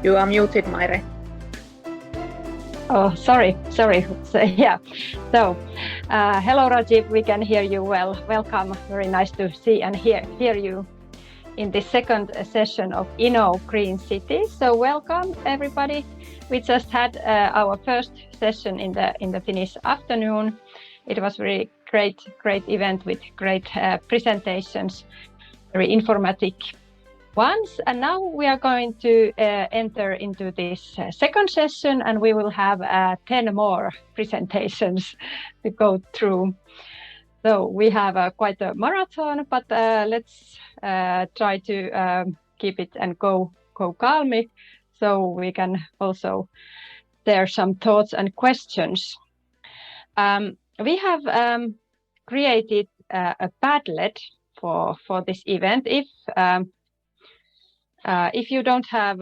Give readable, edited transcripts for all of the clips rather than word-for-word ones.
You are muted, Maire. Oh, sorry. So, yeah. So, hello, Rajiv. We can hear you well. Welcome. Very nice to see and hear you in the second session of ENO Green Cities. So, welcome everybody. We just had our first session in the Finnish afternoon. It was very great event with great presentations, very informative ones. And now we are going to enter into this second session, and we will have 10 more presentations to go through. So we have quite a marathon, but let's try to keep it and go calmly, so we can also share some thoughts and questions. We have created a Padlet for this event. If you don't have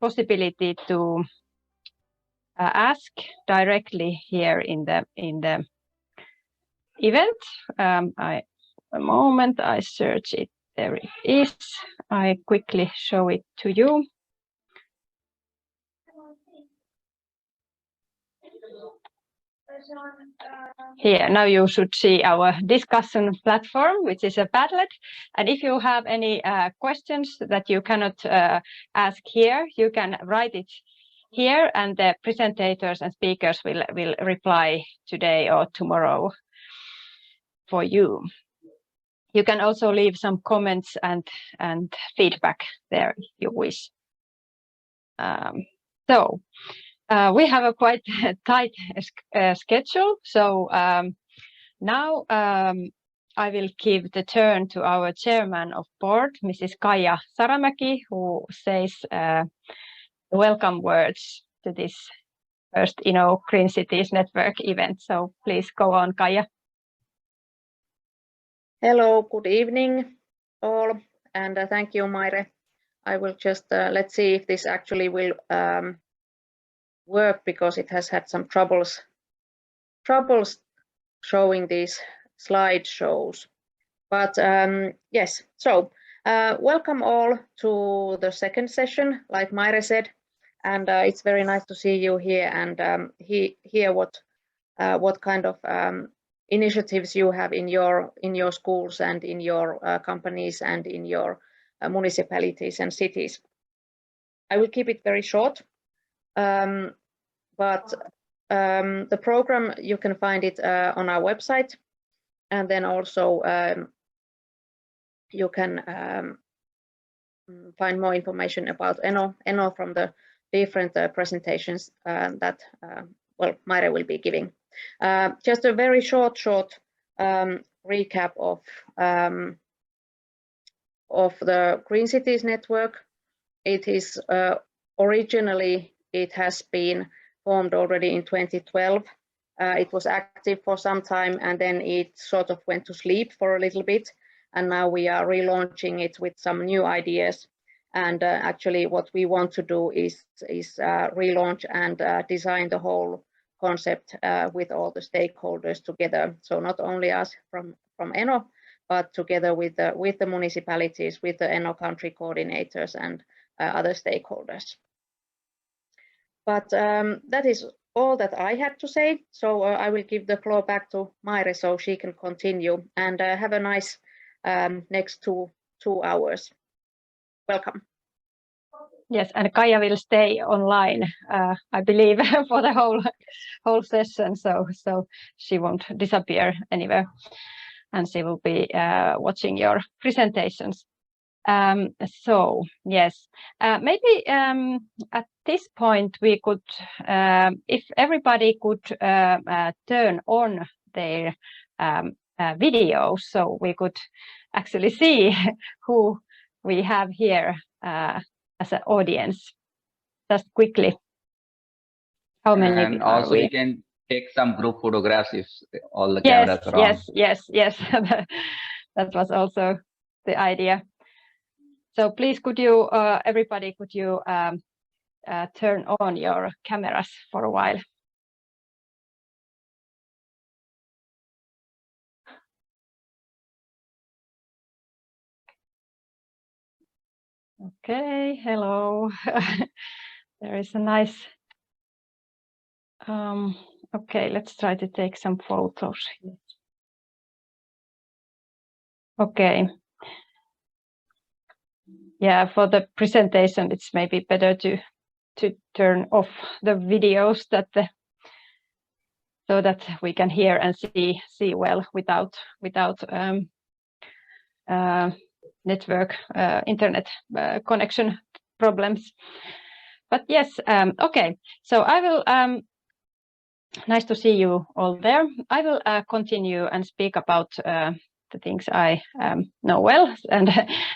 possibility to ask directly here in the event, a moment, I search it. There it is. I quickly show it to you. Here, now you should see our discussion platform, which is a Padlet. And if you have any questions that you cannot ask here, you can write it here, and the presentators and speakers will reply today or tomorrow for you. You can also leave some comments and feedback there if you wish. We have a quite tight schedule, so now I will give the turn to our chairman of board, Mrs Kaija Saramäki, who says welcome words to this first ENO Green Cities Network event. So please go on, Kaija. Hello, good evening all, and thank you, Maire. I will just let's see if this actually will work, because it has had some troubles showing these slideshows. But yes, so welcome all to the second session, like Maire said, and it's very nice to see you here and hear what kind of initiatives you have in your schools and in your companies and in your municipalities and cities. I will keep it very short. But the program, you can find it on our website, and then also you can find more information about ENO from the different presentations that Maire will be giving. Just a very short recap of the Green Cities Network. It is originally, it has been formed already in 2012. It was active for some time, and then it sort of went to sleep for a little bit, and now we are relaunching it with some new ideas. And actually what we want to do is relaunch and design the whole concept with all the stakeholders together. So not only us from ENO, but together with the municipalities, with the ENO country coordinators and other stakeholders. But that is all that I had to say. So I will give the floor back to Maire so she can continue, and have a nice next two hours. Welcome. Yes, and Kaija will stay online, I believe, for the whole session, so she won't disappear anywhere, and she will be watching your presentations. So yes, maybe at this point we could, if everybody could turn on their videos, so we could actually see who we have here as an audience. Just quickly, how many? And also we can take some group photographs if all the cameras are on. Yes. That was also the idea. So please, could you, everybody, could you turn on your cameras for a while? Okay, hello. There is a nice. Okay, let's try to take some photos. Okay. Yeah, for the presentation, it's maybe better to turn off the videos so that we can hear and see well without network internet connection problems. But yes, okay. So I will. Nice to see you all there. I will continue and speak about the things I know well, and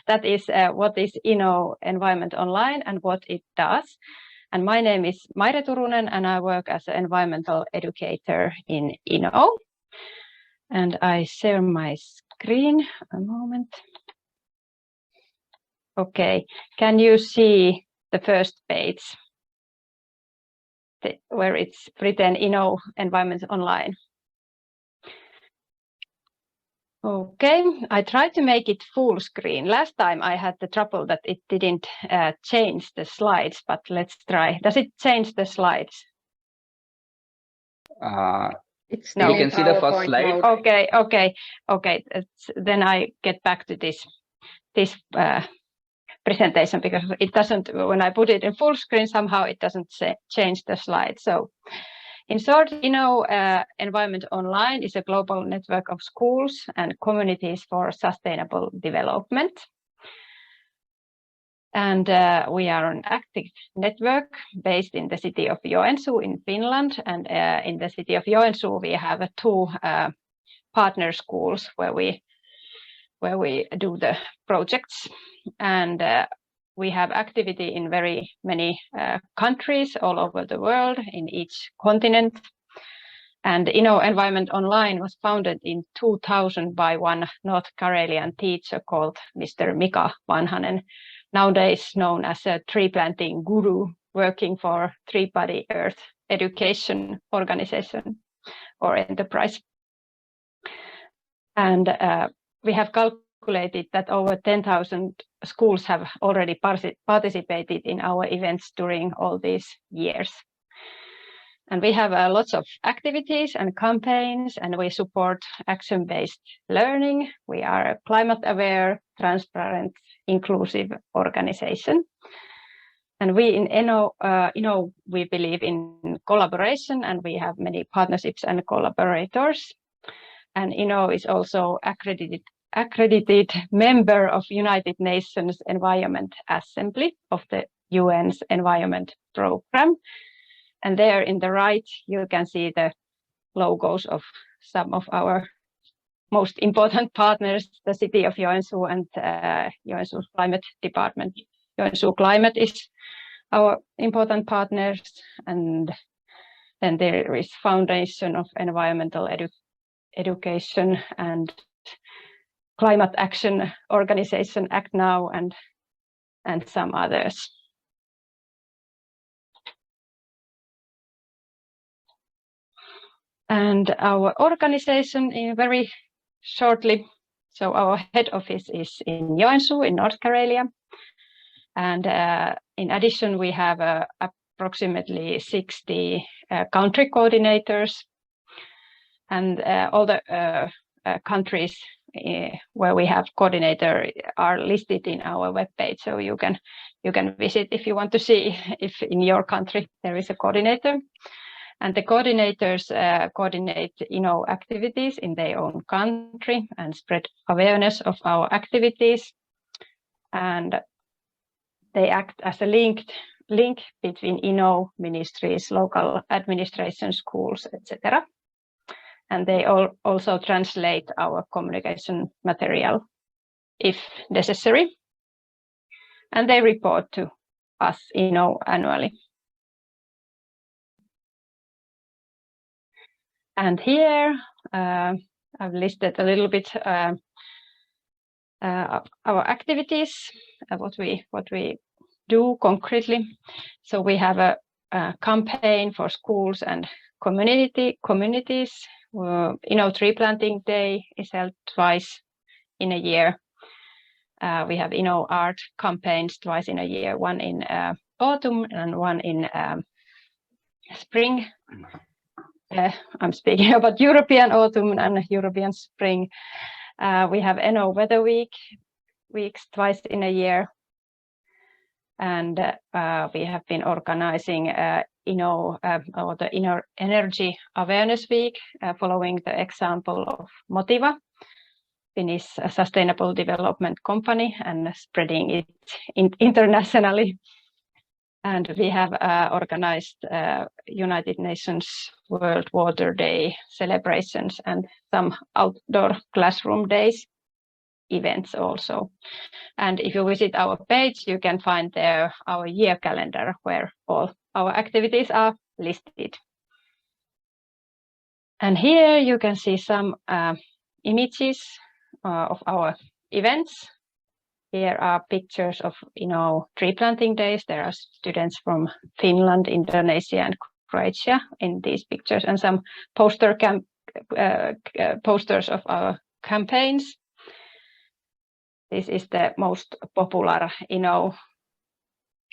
that is what is ENO Environment Online and what it does. And my name is Maire Turunen, and I work as an environmental educator in ENO. And I share my screen a moment. Okay, can you see the first page where it's written ENO Environment Online? Okay, I tried to make it full screen. Last time I had the trouble that it didn't change the slides, but let's try. Does it change the slides? It's still you can see the first slide. Mode. Okay. Then I get back to this presentation, because it doesn't, when I put it in full screen, somehow it doesn't change the slide. So in short, ENO Environment Online is a global network of schools and communities for sustainable development. And we are an active network based in the city of Joensuu in Finland. And in the city of Joensuu, we have 2 partner schools where we do the projects. And we have activity in very many countries all over the world, in each continent. And ENO Environment Online was founded in 2000 by one North Karelian teacher called Mr. Mika Vanhanen, nowadays known as a tree planting guru, working for Three Body Earth Education Organization or enterprise. And we have calculated that over 10,000 schools have already participated in our events during all these years. And we have lots of activities and campaigns, and we support action-based learning. We are a climate-aware, transparent, inclusive organization. And we in ENO, we believe in collaboration, and we have many partnerships and collaborators. And ENO is also accredited member of United Nations Environment Assembly of the UN's Environment Programme. And there in the right, you can see the logos of some of our most important partners, the city of Joensuu and Joensuu Climate Department. Joensuu Climate is our important partners. And then there is Foundation of Environmental Education and Climate Action Organization, Act Now, and some others. And our organization, very shortly, so our head office is in Joensuu in North Karelia. And in addition, we have approximately 60 country coordinators. And all the countries where we have coordinator are listed in our webpage. So you can visit if you want to see if in your country there is a coordinator. And the coordinators coordinate ENO activities in their own country and spread awareness of our activities. And they act as a link between ENO ministries, local administration, schools, etc. And they also translate our communication material if necessary. And they report to us, ENO, annually. And here I've listed a little bit our activities, what we do concretely. So we have a campaign for schools and communities. ENO Tree Planting Day is held twice in a year. We have ENO art campaigns twice in a year, one in autumn and one in spring. I'm speaking about European autumn and European spring. We have ENO Weather weeks twice in a year. And we have been organizing ENO or the ENO Energy Awareness Week, following the example of Motiva, Finnish sustainable development company, and spreading it internationally. And we have organized United Nations World Water Day celebrations and some outdoor classroom days events also. And if you visit our page, you can find there our year calendar where all our activities are listed. And here you can see some images of our events. Here are pictures of tree planting days. There are students from Finland, Indonesia, and Croatia in these pictures, and some posters of our campaigns. This is the most popular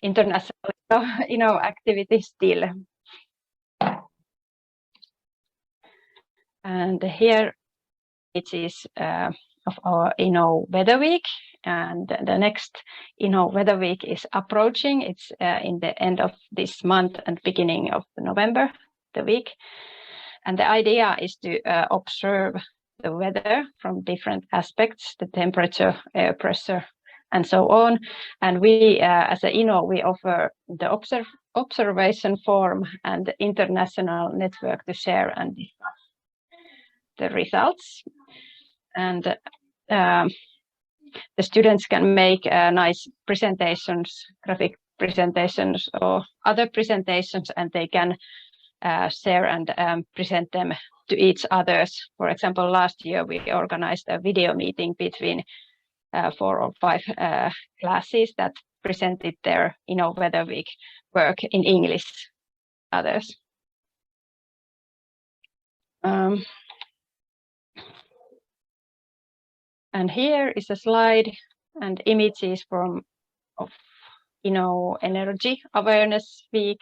international activity still. And here it is of our ENO Weather Week, and the next ENO Weather Week is approaching. It's in the end of this month and beginning of November, the week. And the idea is to observe the weather from different aspects, the temperature, air pressure, and so on. And we, as a ENO, we offer the observation forum and the international network to share and discuss the results. And the students can make nice presentations, graphic presentations, or other presentations, and they can share and present them to each others. For example, last year we organized a video meeting between 4 or 5 classes that presented their Weather Week work in English. Others. And here is a slide and images of Energy Awareness Week.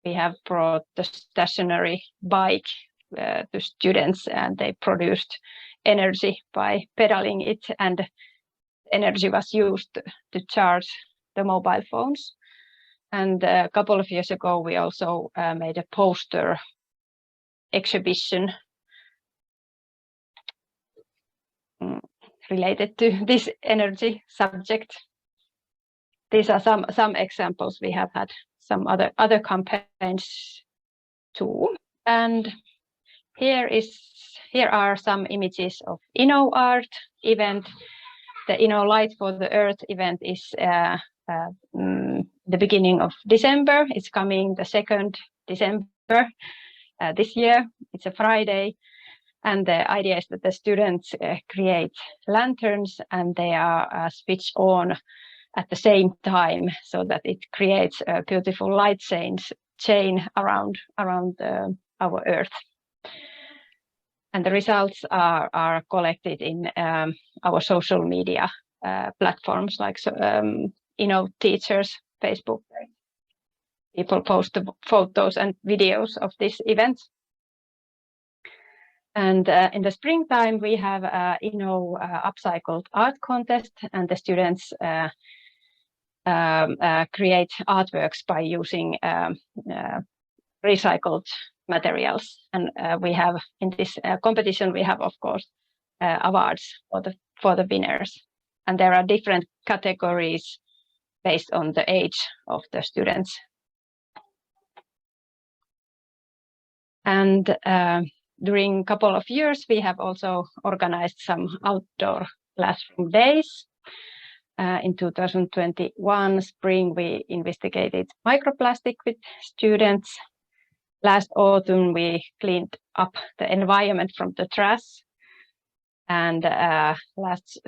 We have brought the stationary bike to students, and they produced energy by pedaling it, and energy was used to charge the mobile phones. And a couple of years ago, we also made a poster exhibition related to this energy subject. These are some examples. We have had some other campaigns too. And here are some images of ENO art event. The ENO Light for the Earth event is the beginning of December. It's coming the 2nd December this year. It's a Friday. And the idea is that the students create lanterns, and they are switched on at the same time, so that it creates a beautiful light chain around our Earth. And the results are collected in our social media platforms, like ENO Teachers Facebook. People post the photos and videos of this event. And in the springtime, we have ENO upcycled art contest, and the students create artworks by using recycled materials. And we have in this competition, we have, of course, awards for the winners. And there are different categories based on the age of the students. And during a couple of years, we have also organized some outdoor classroom days. In 2021 spring, we investigated microplastic with students. Last autumn, we cleaned up the environment from the trash. And last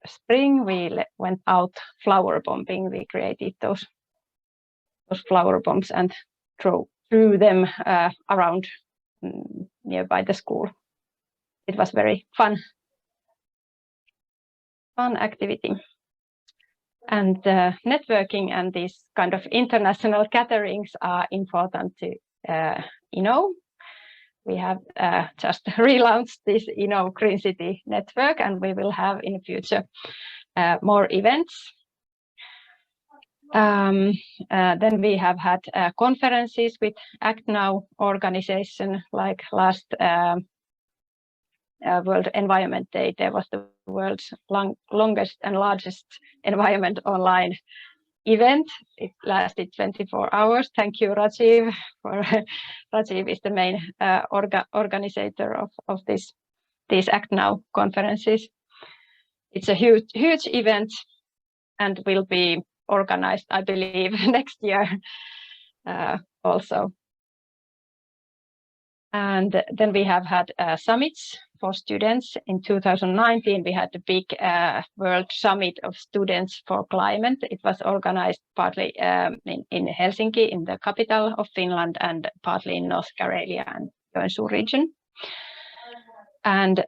spring, we went out flower bombing. We created those flower bombs and threw them around nearby the school. It was very fun. fun activity. And networking and these kind of international gatherings are important to ENO. We have just relaunched this ENO Green City Network, and we will have in the future more events. Then we have had conferences with Act Now organization, like last World Environment Day. There was the world's longest and largest Environment Online event. It lasted 24 hours. Thank you, Rajiv. Rajiv is the main organizer of these Act Now conferences. It's a huge event and will be organized, I believe, next year also. And then we have had summits for students. In 2019, we had the big World Summit of Students for Climate. It was organized partly in Helsinki, in the capital of Finland, and partly in North Karelia and Joensuu region. And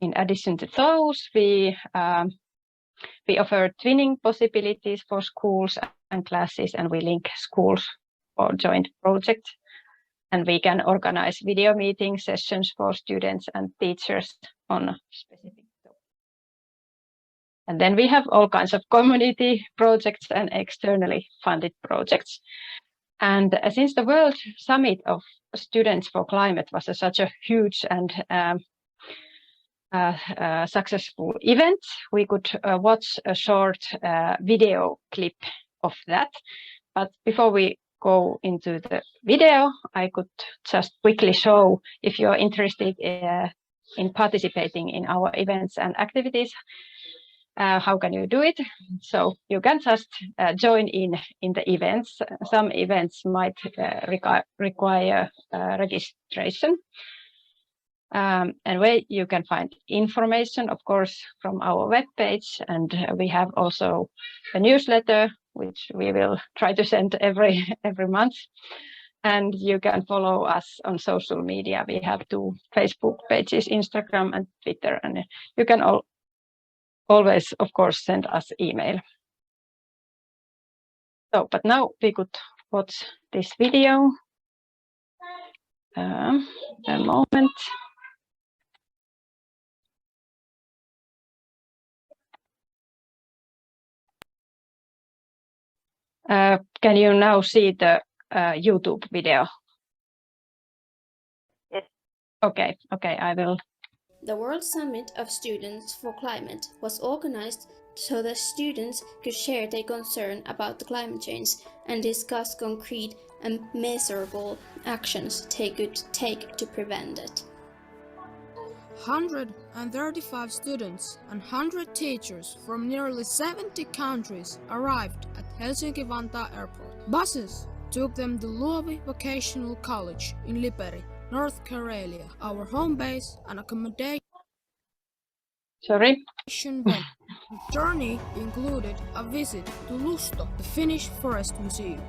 in addition to those, we offer twinning possibilities for schools and classes, and we link schools for joint projects. And we can organize video meeting sessions for students and teachers on specific topics. And then we have all kinds of community projects and externally funded projects. And since the World Summit of Students for Climate was such a huge and successful event, we could watch a short video clip of that. But before we go into the video, I could just quickly show, if you're interested in participating in our events and activities, how can you do it? So you can just join in the events. Some events might require registration. And where you can find information, of course, from our webpage, and we have also a newsletter which we will try to send every month. And you can follow us on social media. We have 2 Facebook pages, Instagram and Twitter, and you can always, of course, send us email. So, but now we could watch this video. A moment. Can you now see the YouTube video? Yes. Okay, I will. The World Summit of Students for Climate was organized so that students could share their concern about the climate change and discuss concrete and measurable actions they could take to prevent it. 135 students and 100 teachers from nearly 70 countries arrived at Helsinki-Vantaa Airport. Buses took them to Luovi Vocational College in Liperi, North Karelia, our home base and accommodation. Sorry. The journey included a visit to Lusto, the Finnish Forest Museum.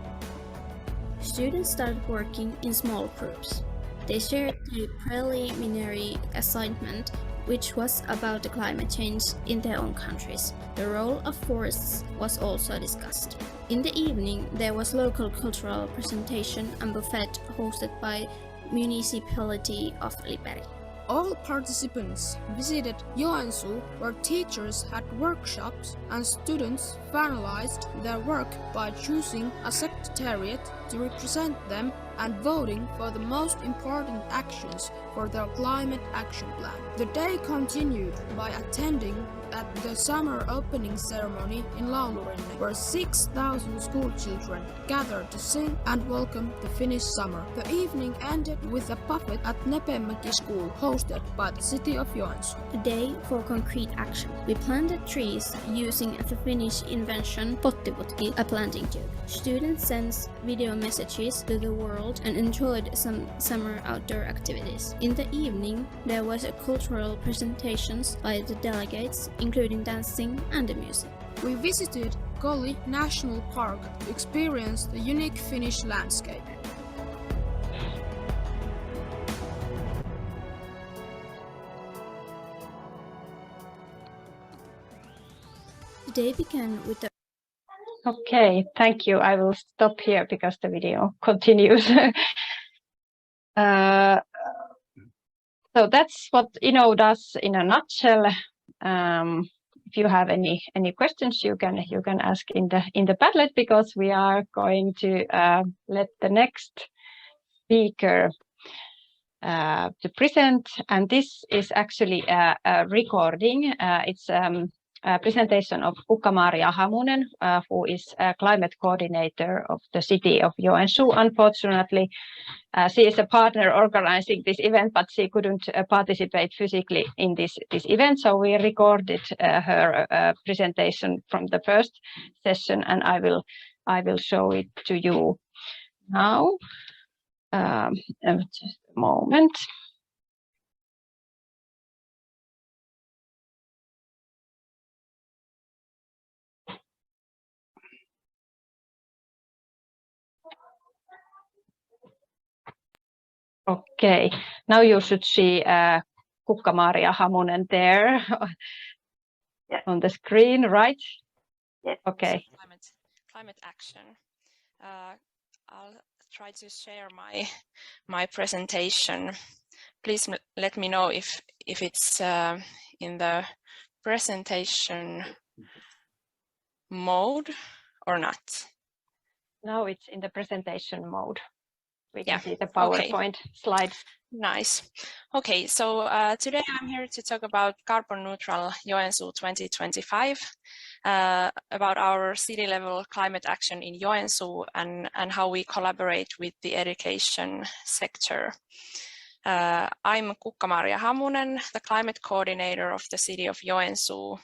Students started working in small groups. They shared a preliminary assignment, which was about the climate change in their own countries. The role of forests was also discussed. In the evening, there was local cultural presentation and buffet hosted by Municipality of Liperi. All participants visited Joensuu, where teachers had workshops and students finalized their work by choosing a secretariat to represent them and voting for the most important actions for their climate action plan. The day continued by attending at the summer opening ceremony in Laulurinne, where 6,000 school children gathered to sing and welcome the Finnish summer. The evening ended with a buffet at Nepemäki School, hosted by the city of Joensuu. A day for concrete action. We planted trees using the Finnish invention pottiputki, a planting tube. Students sent video messages to the world and enjoyed some summer outdoor activities. In the evening, there was a cultural presentations by the delegates, including dancing and the music. We visited Kolli National Park to experience the unique Finnish landscape. day began with the Okay, thank you. I will stop here because the video continues. So that's what ENO does in a nutshell. If you have any questions, you can ask in the Padlet, because we are going to let the next speaker to present, and this is actually a recording. It's a presentation of Kukka-Maaria Hamunen, who is a climate coordinator of the city of Joensuu. Unfortunately, she is a partner organizing this event, but she couldn't participate physically in this event, so we recorded her presentation from the first session, and I will show it to you now. Just a moment. Okay, now you should see Kukka-Maaria Hamunen there on the screen, right? Yes. Okay. Climate action. I'll try to share my presentation. Please let me know if it's in the presentation mode or not. Now it's in the presentation mode. We can Yeah. see the PowerPoint slides. Nice. Okay, so today I'm here to talk about carbon neutral Joensuu 2025, about our city level climate action in Joensuu, and how we collaborate with the education sector. I'm Kukka-Maaria Hamunen, the climate coordinator of the city of Joensuu,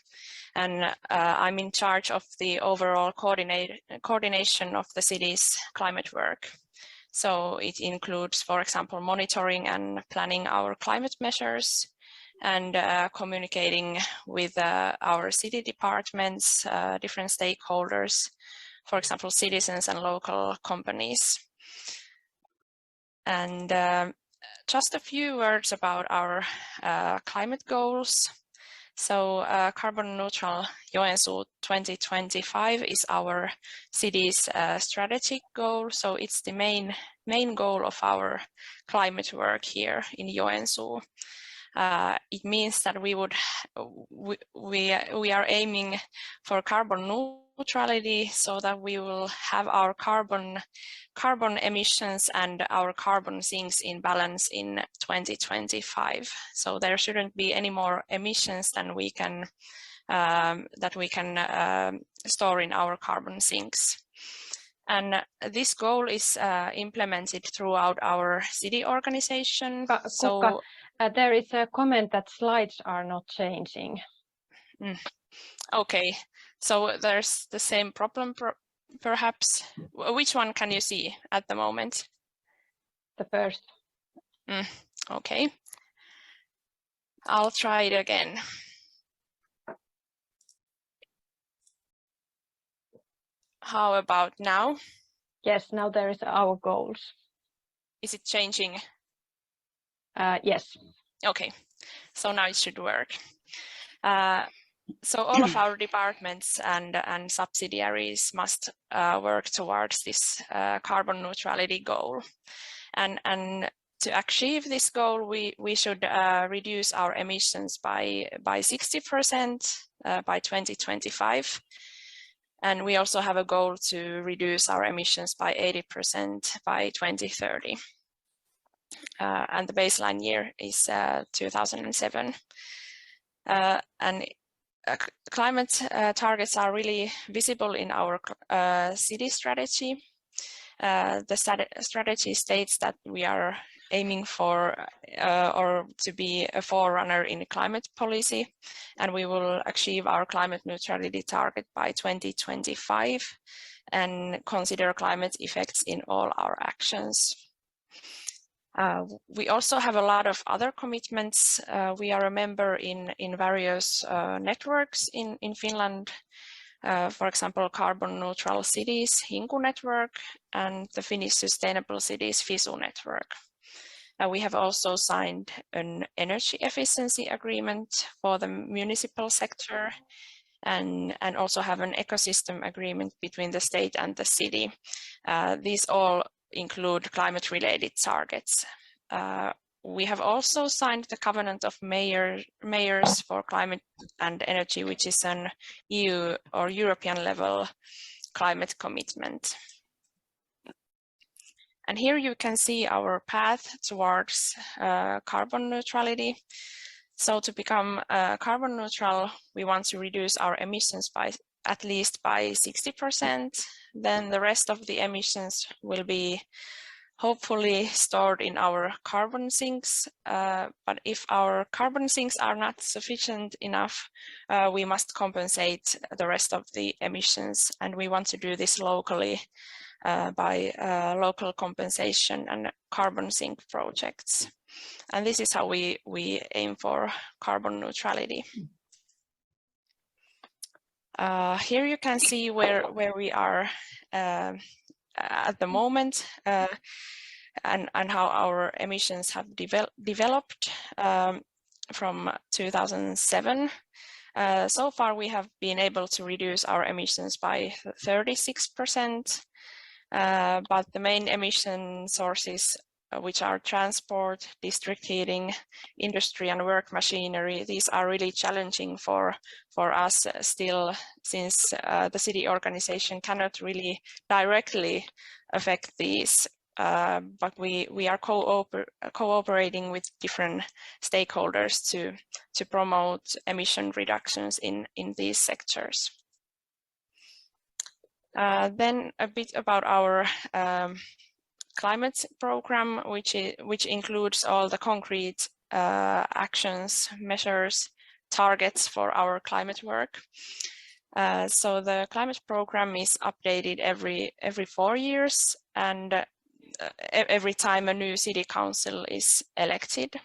and I'm in charge of the overall coordination of the city's climate work. So it includes, for example, monitoring and planning our climate measures, and communicating with our city departments, different stakeholders, for example, citizens and local companies. And just a few words about our climate goals. So carbon neutral Joensuu 2025 is our city's strategic goal. So it's the main goal of our climate work here in Joensuu. It means that we are aiming for carbon neutrality, so that we will have our carbon emissions and our carbon sinks in balance in 2025. So there shouldn't be any more emissions than we can store in our carbon sinks. And this goal is implemented throughout our city organization. So there is a comment that slides are not changing. Okay, so there's the same problem perhaps. Which one can you see at the moment? The first. Okay, I'll try it again. How about now? Yes, now there is our goals. Is it changing? Yes. Okay, so now it should work. So all of our departments and subsidiaries must work towards this carbon neutrality goal. And to achieve this goal, we should reduce our emissions by 60% by 2025. And we also have a goal to reduce our emissions by 80% by 2030. And the baseline year is 2007. And climate targets are really visible in our city strategy. The strategy states that we are aiming for or to be a forerunner in climate policy, and we will achieve our climate neutrality target by 2025 and consider climate effects in all our actions. We also have a lot of other commitments. We are a member in various networks in Finland, for example, Carbon Neutral Cities Hinku Network and the Finnish Sustainable Cities FISU Network. We have also signed an energy efficiency agreement for the municipal sector, and also have an ecosystem agreement between the state and the city. These all include climate-related targets. We have also signed the Covenant of Mayors for Climate and Energy, which is an EU or European level climate commitment. And here you can see our path towards carbon neutrality. So to become carbon neutral, we want to reduce our emissions by at least by 60%. Then the rest of the emissions will be hopefully stored in our carbon sinks. But if our carbon sinks are not sufficient enough, we must compensate the rest of the emissions. And we want to do this locally by local compensation and carbon sink projects. And this is how we aim for carbon neutrality. Here you can see where we are at the moment and how our emissions have developed from 2007. So far we have been able to reduce our emissions by 36%, but the main emission sources, which are transport, district heating, industry and work machinery, these are really challenging for us still, since the city organization cannot really directly affect these, but we are cooperating with different stakeholders to promote emission reductions in these sectors. Then a bit about our climate program, which includes all the concrete actions, measures, targets for our climate work. So the climate program is updated every 4 years, and every time a new city council is elected.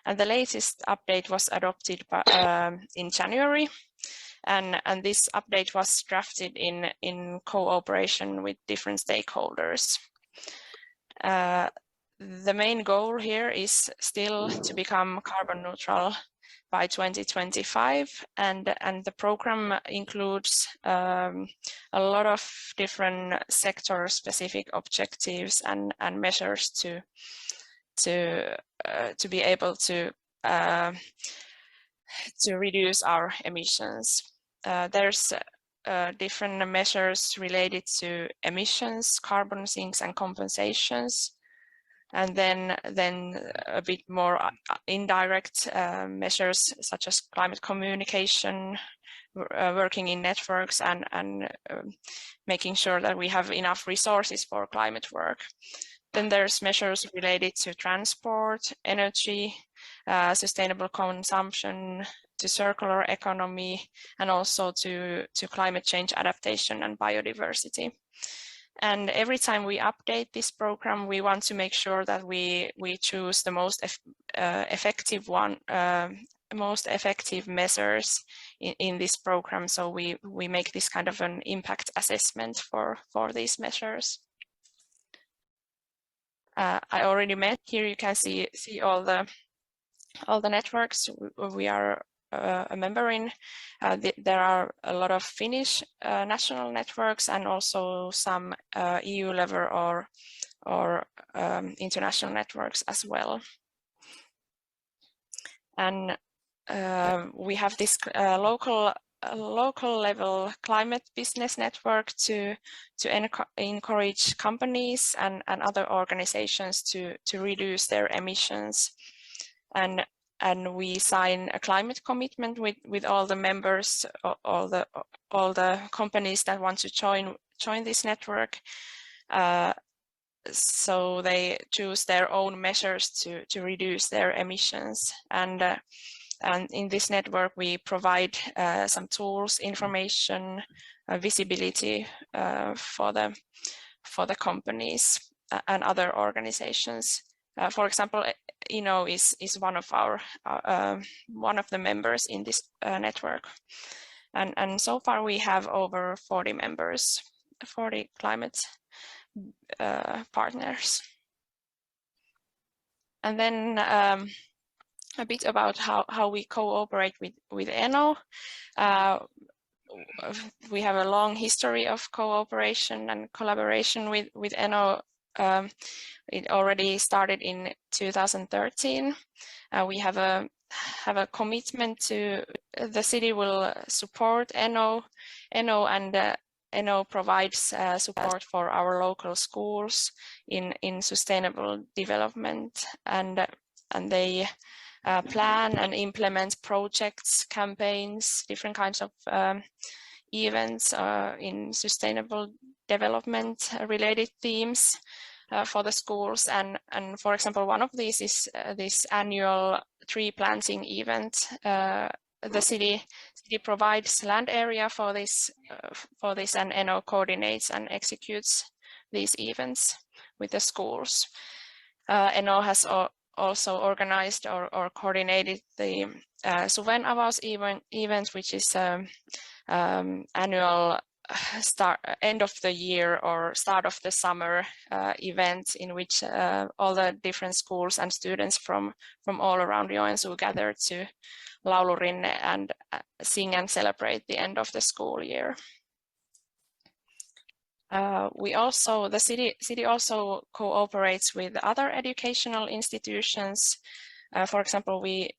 And the latest update was adopted in January. And this update was drafted in cooperation with different stakeholders. The main goal here is still to become carbon neutral by 2025, and the program includes a lot of different sector-specific objectives and measures to be able to reduce our emissions. There's different measures related to emissions, carbon sinks and compensations, and then a bit more indirect measures such as climate communication, working in networks, and making sure that we have enough resources for climate work. Then there's measures related to transport, energy, sustainable consumption, to circular economy, and also to climate change adaptation and biodiversity. And every time we update this program, we want to make sure that we choose the most effective measures in this program. So we make this kind of an impact assessment for these measures. I already met here. You can see all the networks we are a member in. There are a lot of Finnish national networks and also some EU level or international networks as well. And we have this local level climate business network to encourage companies and other organizations to reduce their emissions. And we sign a climate commitment with all the members, all the companies that want to join this network. So they choose their own measures to reduce their emissions. And in this network, we provide some tools, information, visibility for the companies and other organizations. For example, ENO is one of the members in this network, and so far we have over 40 members, 40 climate partners. And then a bit about how we cooperate with ENO. we have a long history of cooperation and collaboration with ENO. It already started in 2013. We have a commitment to the city will support ENO and ENO provides support for our local schools in sustainable development, and they plan and implement projects, campaigns, different kinds of events in sustainable development related themes for the schools. And for example, one of these is this annual tree planting event. The city provides land area for this, and ENO coordinates and executes these events with the schools. ENO has also organized or coordinated the Suven Avaus event, which is annual end of the year or start of the summer event in which all the different schools and students from all around Joensuu gather to Laulurinne and sing and celebrate the end of the school year. The city also cooperates with other educational institutions. For example, we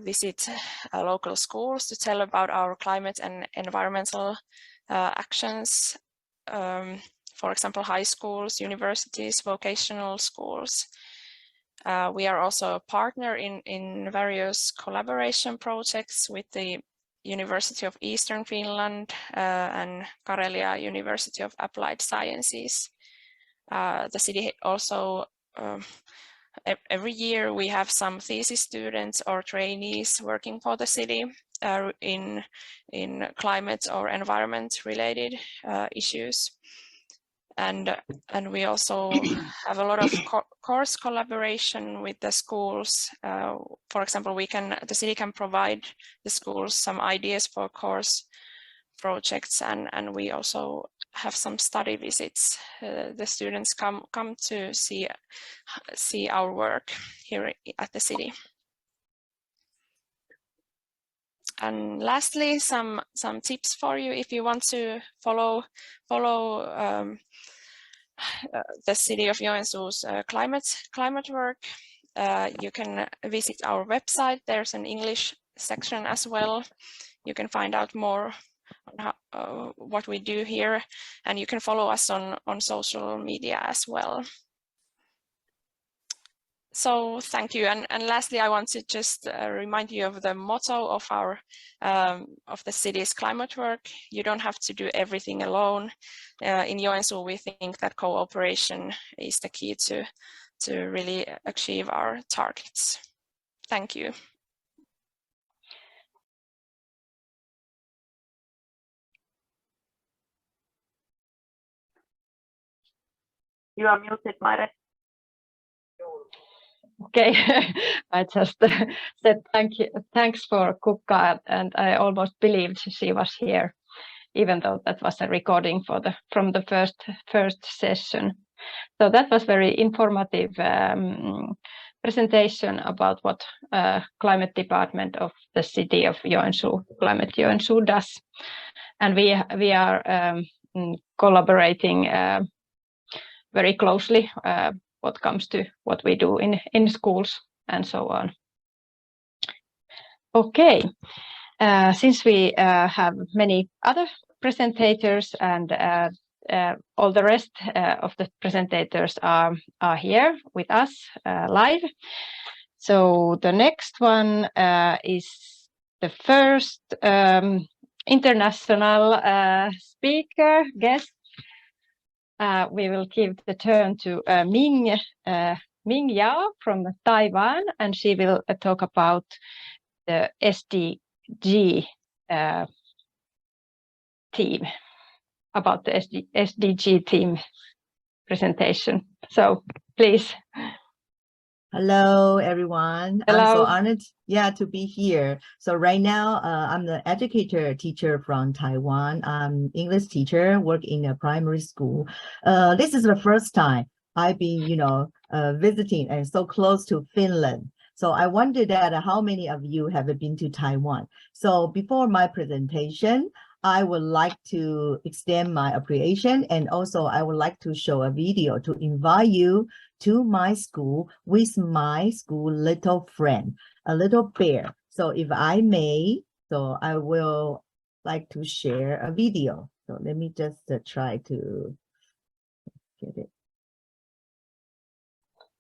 visit local schools to tell about our climate and environmental actions. For example, high schools, universities, vocational schools. We are also a partner in various collaboration projects with the University of Eastern Finland and Karelia University of Applied Sciences. The city also, every year we have some thesis students or trainees working for the city in climate or environment related issues. And we also have a lot of course collaboration with the schools. For example, the city can provide the schools some ideas for course projects, and we also have some study visits. The students come to see our work here at the city. And lastly, some tips for you if you want to follow the city of Joensuu's climate work. You can visit our website. There's an English section as well. You can find out more on what we do here, and you can follow us on social media as well. So thank you. And lastly, I want to just remind you of the motto of our of the city's climate work. You don't have to do everything alone. In Joensuu, we think that cooperation is the key to really achieve our targets. Thank you. You are muted, Maire. Okay, I just said thanks for Kukka, and I almost believed she was here, even though that was a recording from the first session. So that was very informative presentation about what climate department of the city of Joensuu, Climate Joensuu, does, and we are collaborating very closely what comes to what we do in schools and so on. Okay, since we have many other presentators and all the rest of the presentators are here with us live. So the next one is the first international speaker guest. We will give the turn to Ming Yao from Taiwan, and she will talk about the SDG team, about the SDG team presentation. So please. Hello, everyone. Hello. I'm so honored, to be here. So right now, I'm the teacher from Taiwan. I'm English teacher, work in a primary school. This is the first time I've been, visiting and so close to Finland. So I wondered that how many of you have been to Taiwan. So before my presentation, I would like to extend my appreciation, and also I would like to show a video to invite you to my school with my school little friend, a little bear. So if I may, so I will like to share a video. So let me just try to get it.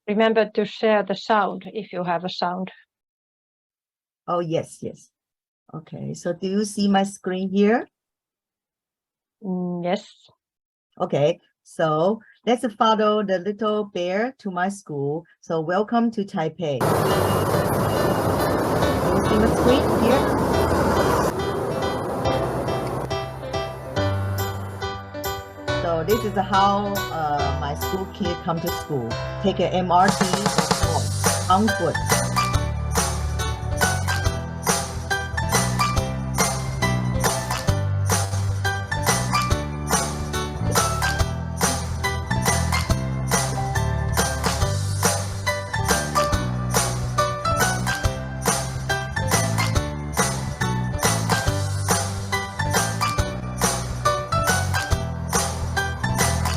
Remember to share the sound if you have a sound. Oh, yes, yes. Okay, so do you see my screen here? Yes. Okay, so let's follow the little bear to my school. So welcome to Taipei. You see my screen here? So this is how my school kid come to school. Take an MRT on foot.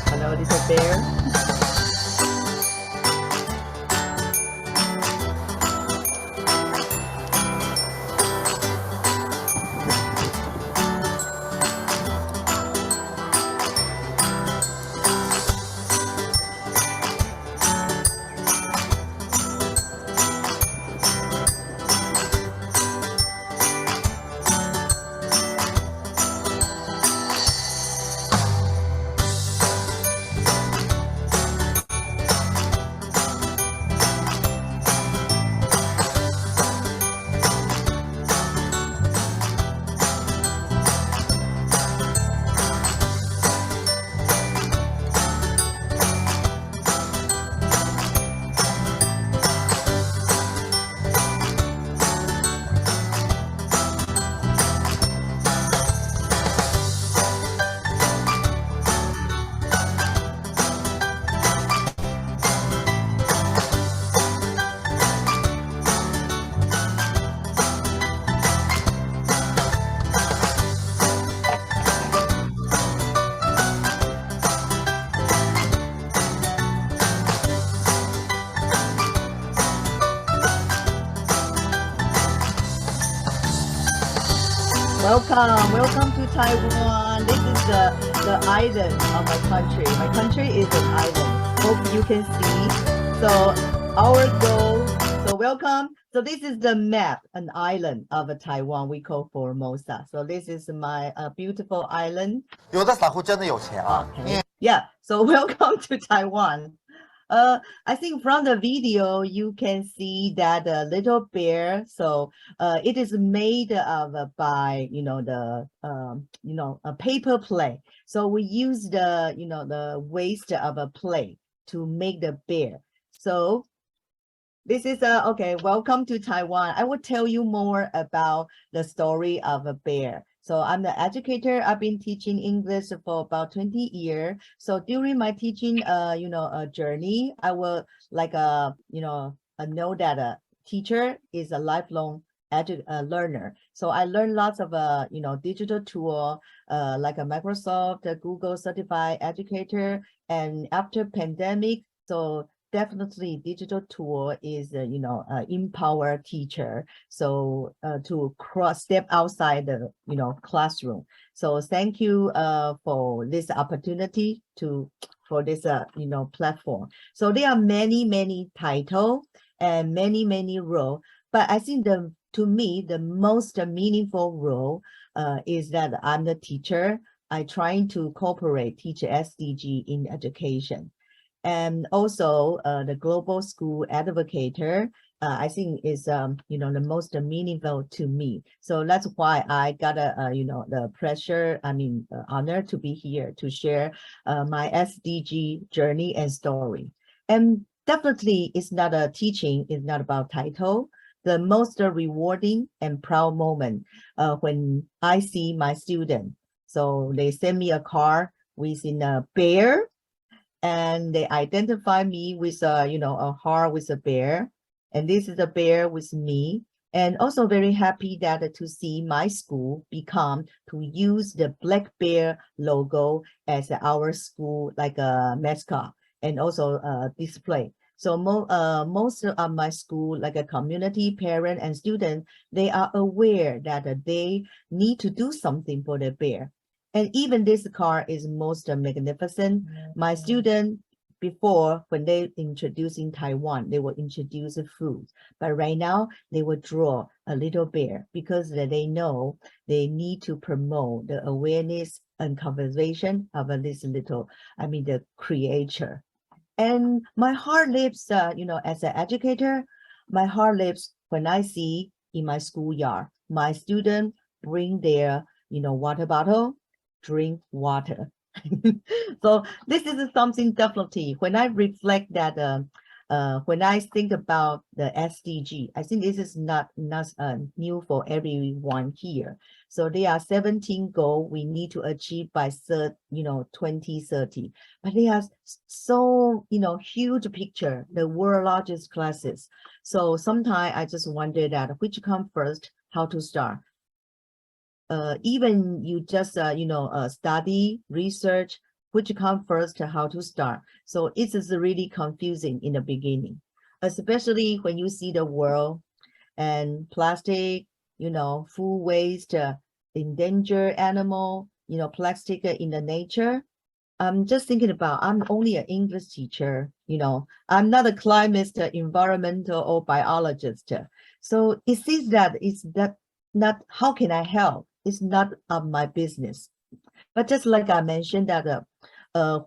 Hello, little bear. Welcome to Taiwan. This is the island of my country. My country is an island. Hope you can see. So our goal, so welcome. So this is the map, an island of Taiwan we call Formosa. So this is my beautiful island. 有的散户真的有钱啊。 Yeah, so welcome to Taiwan. I think from the video you can see that the little bear. So it is made of by a paper plate. So we use the the waste of a plate to make the bear. So this is okay. Welcome to Taiwan. I will tell you more about the story of a bear. So I'm the educator. I've been teaching English for about 20 years. So during my teaching, journey, I will like know that a teacher is a lifelong learner. So I learned lots of digital tool like a Microsoft, a Google certified educator, and after pandemic, so definitely digital tool is empower teacher, so to step outside the classroom. So thank you for this opportunity for this platform. So there are many titles and many roles, but I think to me the most meaningful role is that I'm the teacher. I trying to cooperate teach SDG in education. And also the global school advocator, I think is the most meaningful to me. So that's why I got the honor to be here to share my SDG journey and story. And definitely it's not a teaching, it's not about title. The most rewarding and proud moment when I see my student. So they send me a card with a bear, and they identify me with a heart with a bear, and this is a bear with me. And also very happy that to see my school become to use the black bear logo as our school like a mascot and also display. So most of my school, like a community, parent and student, they are aware that they need to do something for the bear. And even this car is most magnificent. My student before, when they introduce in Taiwan, they will introduce food. But right now, they will draw a little bear because they know they need to promote the awareness and conservation of this little, the creature. And my heart lives, as an educator, my heart lives when I see in my schoolyard, my students bring their, water bottle, drink water. So this is something definitely, when I reflect that, when I think about the SDG, I think this is not new for everyone here. So there are 17 goals we need to achieve by 2030. But they are so, huge picture, the world largest classes. So sometimes I just wonder that which come first, how to start. Even you just, study, research, which come first, how to start. So it is really confusing in the beginning, especially when you see the world and plastic, food waste, endangered animal, plastic in the nature. I'm just thinking about, I'm only an English teacher, I'm not a climate, environmental or biologist. So it seems that it's not, how can I help? It's not of my business. But just like I mentioned that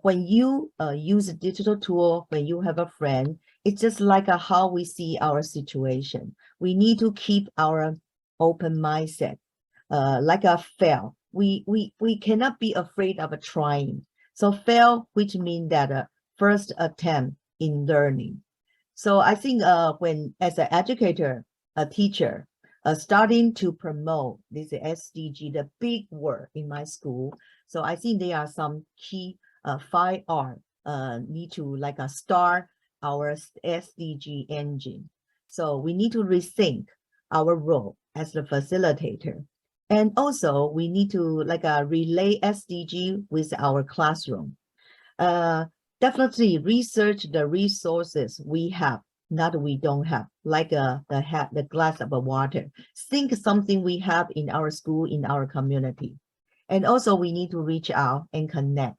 when you use a digital tool, when you have a friend, it's just like how we see our situation. We need to keep our open mindset, like a fail. We cannot be afraid of trying. So fail, which means that first attempt in learning. So I think when as an educator, a teacher, starting to promote this SDG, the big word in my school. So I think there are some key 5R need to start our SDG engine. So we need to rethink our role as the facilitator. And also we need to relay SDG with our classroom. Definitely research the resources we have, not we don't have, like the glass of water. Think something we have in our school, in our community. And also we need to reach out and connect.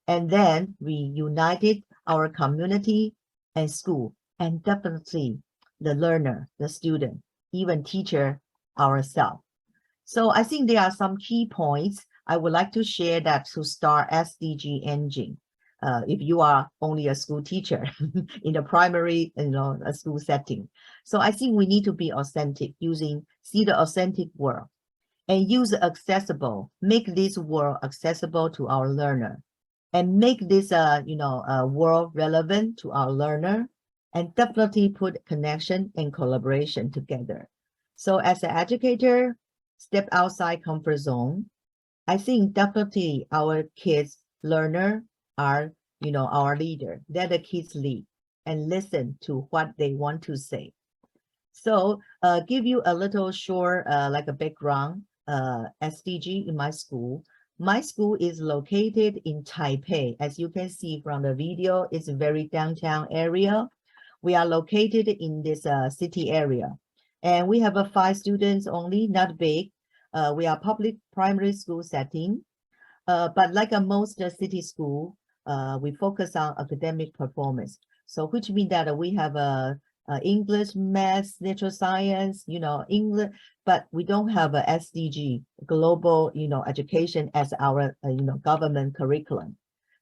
And then we united our community and school, and definitely the learner, the student, even teacher ourselves. So I think there are some key points I would like to share that to start SDG engine. If you are only a school teacher in a primary, a school setting. So I think we need to be authentic, see the authentic world and use accessible, make this world accessible to our learner and make this, world relevant to our learner and definitely put connection and collaboration together. So as an educator, step outside comfort zone. I think definitely our kids, learner, are our leader. They're the kids lead and listen to what they want to say. So give you a little short like a background SDG in my school. My school is located in Taipei. As you can see from the video, it's a very downtown area. We are located in this city area and we have 5 students only, not big. We are public primary school setting, but like most city school, we focus on academic performance. So which means that we have English, math, natural science, English, but we don't have a SDG, global, education as our, government curriculum.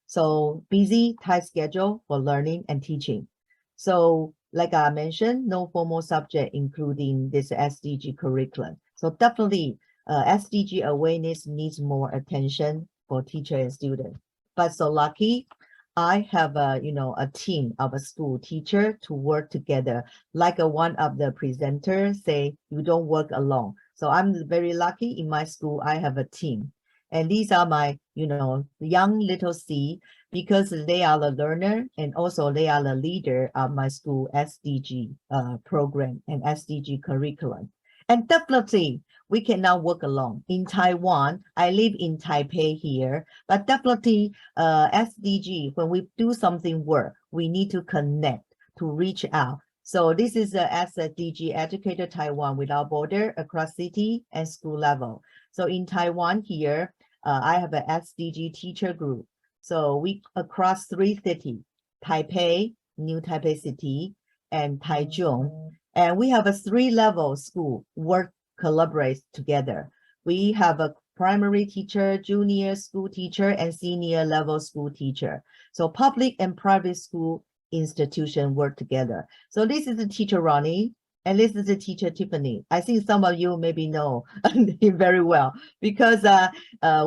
So busy, tight schedule for learning and teaching. So like I mentioned, no formal subject, including this SDG curriculum. So definitely SDG awareness needs more attention for teacher and student. But so lucky, I have a team of a school teacher to work together. Like one of the presenters say, you don't work alone. So I'm very lucky in my school. I have a team, and these are my young little C, because they are the learner and also they are the leader of my school SDG program and SDG curriculum. And definitely, we cannot work alone. In Taiwan, I live in Taipei here, but definitely SDG, when we do something work, we need to connect, to reach out. So this is the SDG Educator Taiwan Without Border across city and school level. So in Taiwan here, I have an SDG teacher group. So we across 3 cities, Taipei, New Taipei City, and Taichung. And we have a 3-level school work collaborate together. We have a primary teacher, junior school teacher, and senior level school teacher. So public and private school institution work together. So this is the teacher Ronnie, and this is the teacher Tiffany. I think some of you maybe know very well because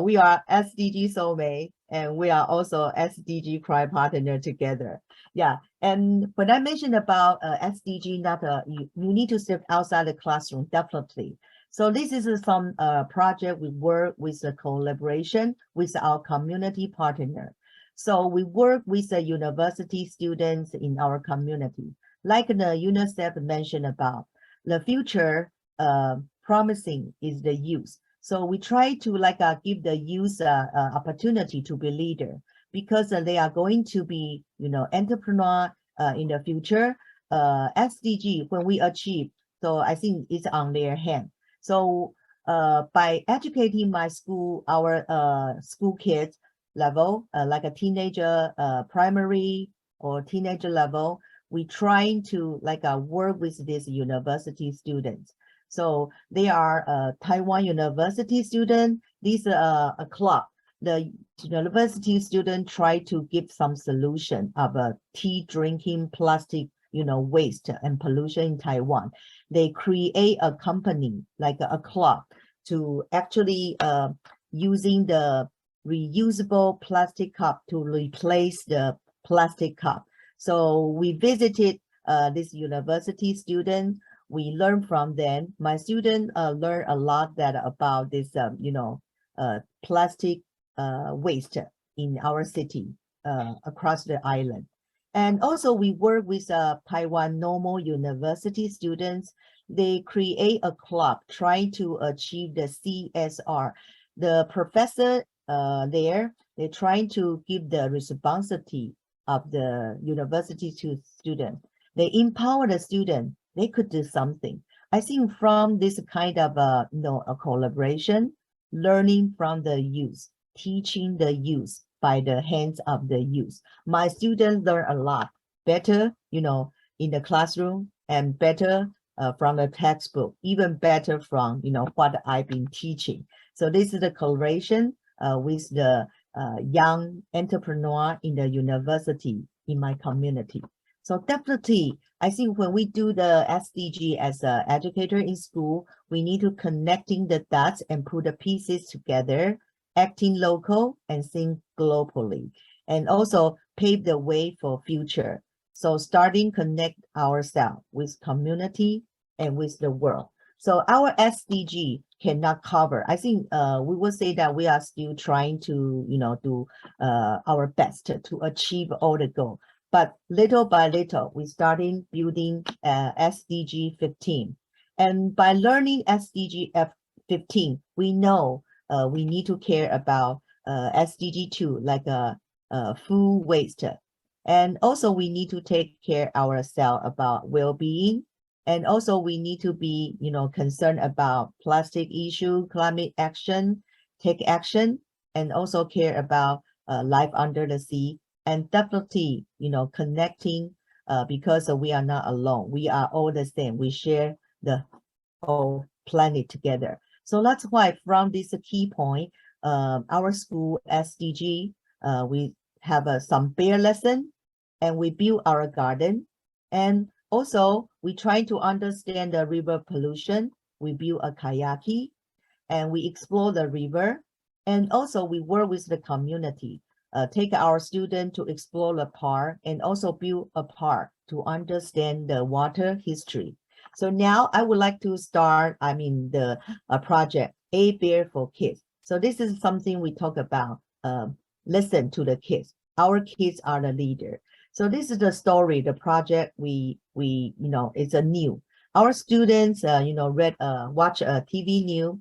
we are SDG soulmate and we are also SDG Cry partner together. Yeah, and when I mentioned about SDG, not you need to step outside the classroom, definitely. So this is some project we work with a collaboration with our community partner. So we work with the university students in our community. Like the UNICEF mentioned about, the future promising is the youth. So we try to give the youth opportunity to be leader, because they are going to be, entrepreneur in the future. SDG, when we achieve, so I think it's on their hand. So by educating my school, our school kids level, like a teenager, primary or teenager level, we trying to work with these university students. So they are Taiwan University student. These are a club. The university student try to give some solution of tea drinking plastic, waste and pollution in Taiwan. They create a company, like a club, to actually using the reusable plastic cup to replace the plastic cup. So we visited this university student. We learned from them. My student learned a lot about this, plastic waste in our city across the island. And also we work with Taiwan normal university students. They create a club trying to achieve the CSR. The professor there, they're trying to give the responsibility of the university to student. They empower the student. They could do something. I think from this kind of a collaboration, learning from the youth, teaching the youth by the hands of the youth. My students learn a lot better, in the classroom, and better from the textbook, even better from, what I've been teaching. So this is the collaboration with the young entrepreneur in the university in my community. So definitely, I think when we do the SDG as an educator in school, we need to connecting the dots and put the pieces together, acting local and think globally, and also pave the way for future. So starting connect ourselves with community and with the world. So our SDG cannot cover. I think we will say that we are still trying to, do our best to achieve all the goals. But little by little, we starting building SDG 15. And by learning SDG 15, we know we need to care about SDG 2, like food waste. And also we need to take care ourselves about well-being. And also we need to be, concerned about plastic issue, climate action, take action, and also care about life under the sea. And definitely, connecting because we are not alone. We are all the same. We share the whole planet together. So that's why from this key point, our school SDG, we have some bear lesson, and we build our garden. And also, we try to understand the river pollution. We build a kayaking, and we explore the river. And also, we work with the community. Take our students to explore the park and also build a park to understand the water history. So now I would like to start, the project A Bear for Kids. So this is something we talk about, listen to the kids. Our kids are the leader. So this is the story, the project it's a new. our students, watch a TV news.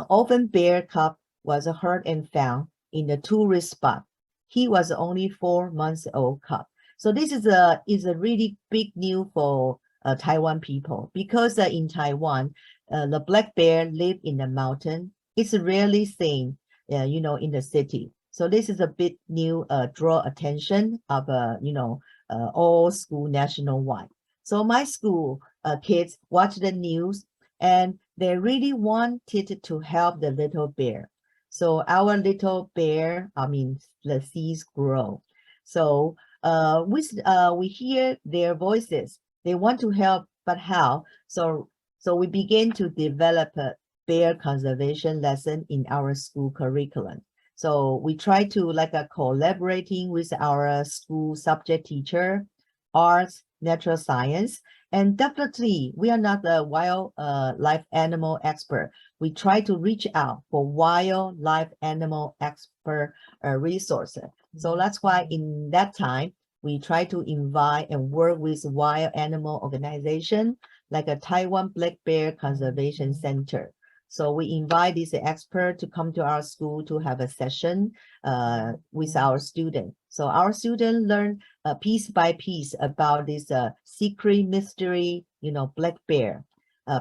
Orphan bear cub was heard and found in the tourist spot. He was only 4 months old cub. So this is a really big news for Taiwan people, because in Taiwan, the black bear live in the mountain. It's rarely seen, in the city. So this is a big new draw attention of all school nationwide. So my school kids watch the news and they really wanted to help the little bear. So our little bear, the seeds grow. So we hear their voices. They want to help, but how? So we begin to develop a bear conservation lesson in our school curriculum. So we try to collaborating with our school subject teacher, arts, natural science, and definitely we are not a wildlife animal expert. We try to reach out for wildlife animal expert resources. So that's why in that time, we try to invite and work with wild animal organization like a Taiwan Black Bear Conservation Center. So we invite this expert to come to our school to have a session with our students. So our students learn piece by piece about this secret mystery, black bear,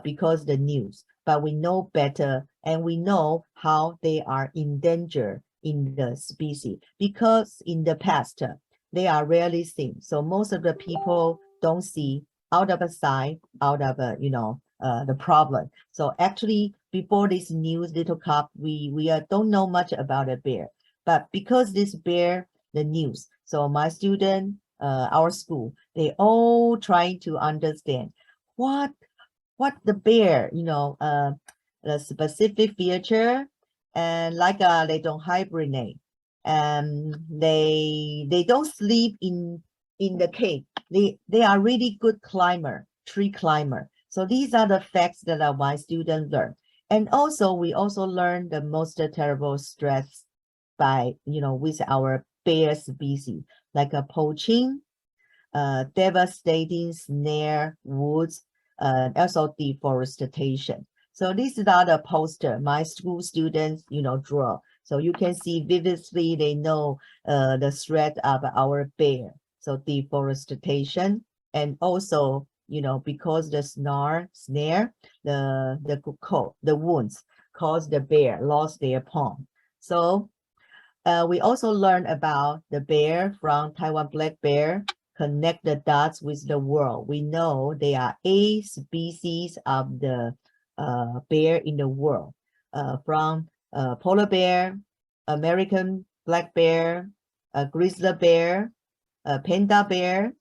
because the news. But we know better, and we know how they are endangered in the species, because in the past they are rarely seen. So most of the people don't see out of sight, out of the problem. So actually, before this news, little cub, we don't know much about a bear, but because this bear, the news. So my student, our school, they all trying to understand what the bear, the specific feature, and they don't hibernate, and they don't sleep in the cave. They are really good climber, tree climber. So these are the facts that my students learn. And also, we also learn the most terrible stress by, with our bear species, like a poaching, devastating snare woods, also deforestation. So this is the poster my school students, draw. So you can see vividly, they know the threat of our bear. So deforestation, and also, because the snare, the wounds cause the bear lost their paw. So we also learn about the bear from Taiwan black bear, connect the dots with the world. We know there are 8 species of the bear in the world, from polar bear, American black bear, grizzly bear, panda bear,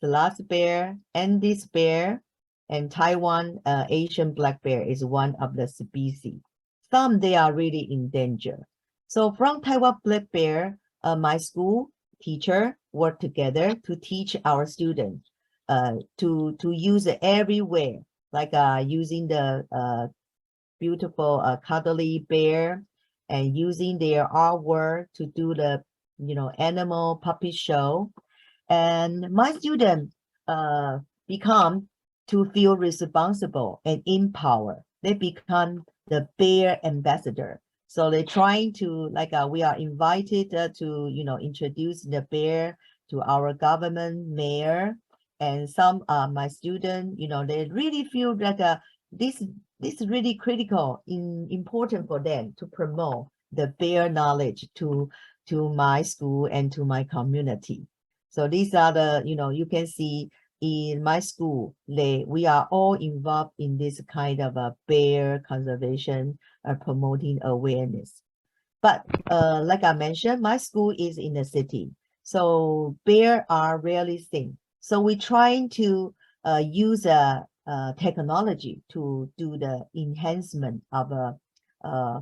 Slash bear, Andes bear, and Taiwan Asian black bear is one of the species. Some, they are really in danger. So from Taiwan black bear, my school teacher work together to teach our students to use it everywhere, like using the beautiful cuddly bear, and using their artwork to do the animal puppy show. And my students become to feel responsible and empowered. They become the bear ambassador. So they're trying to, we are invited to, introduce the bear to our government, mayor, and some my students, they really feel like this is really critical, important for them to promote the bear knowledge to my school and to my community. So these are the, you can see in my school, we are all involved in this kind of a bear conservation, promoting awareness. But like I mentioned, my school is in the city, so bear are rarely seen. So we're trying to use technology to do the enhancement of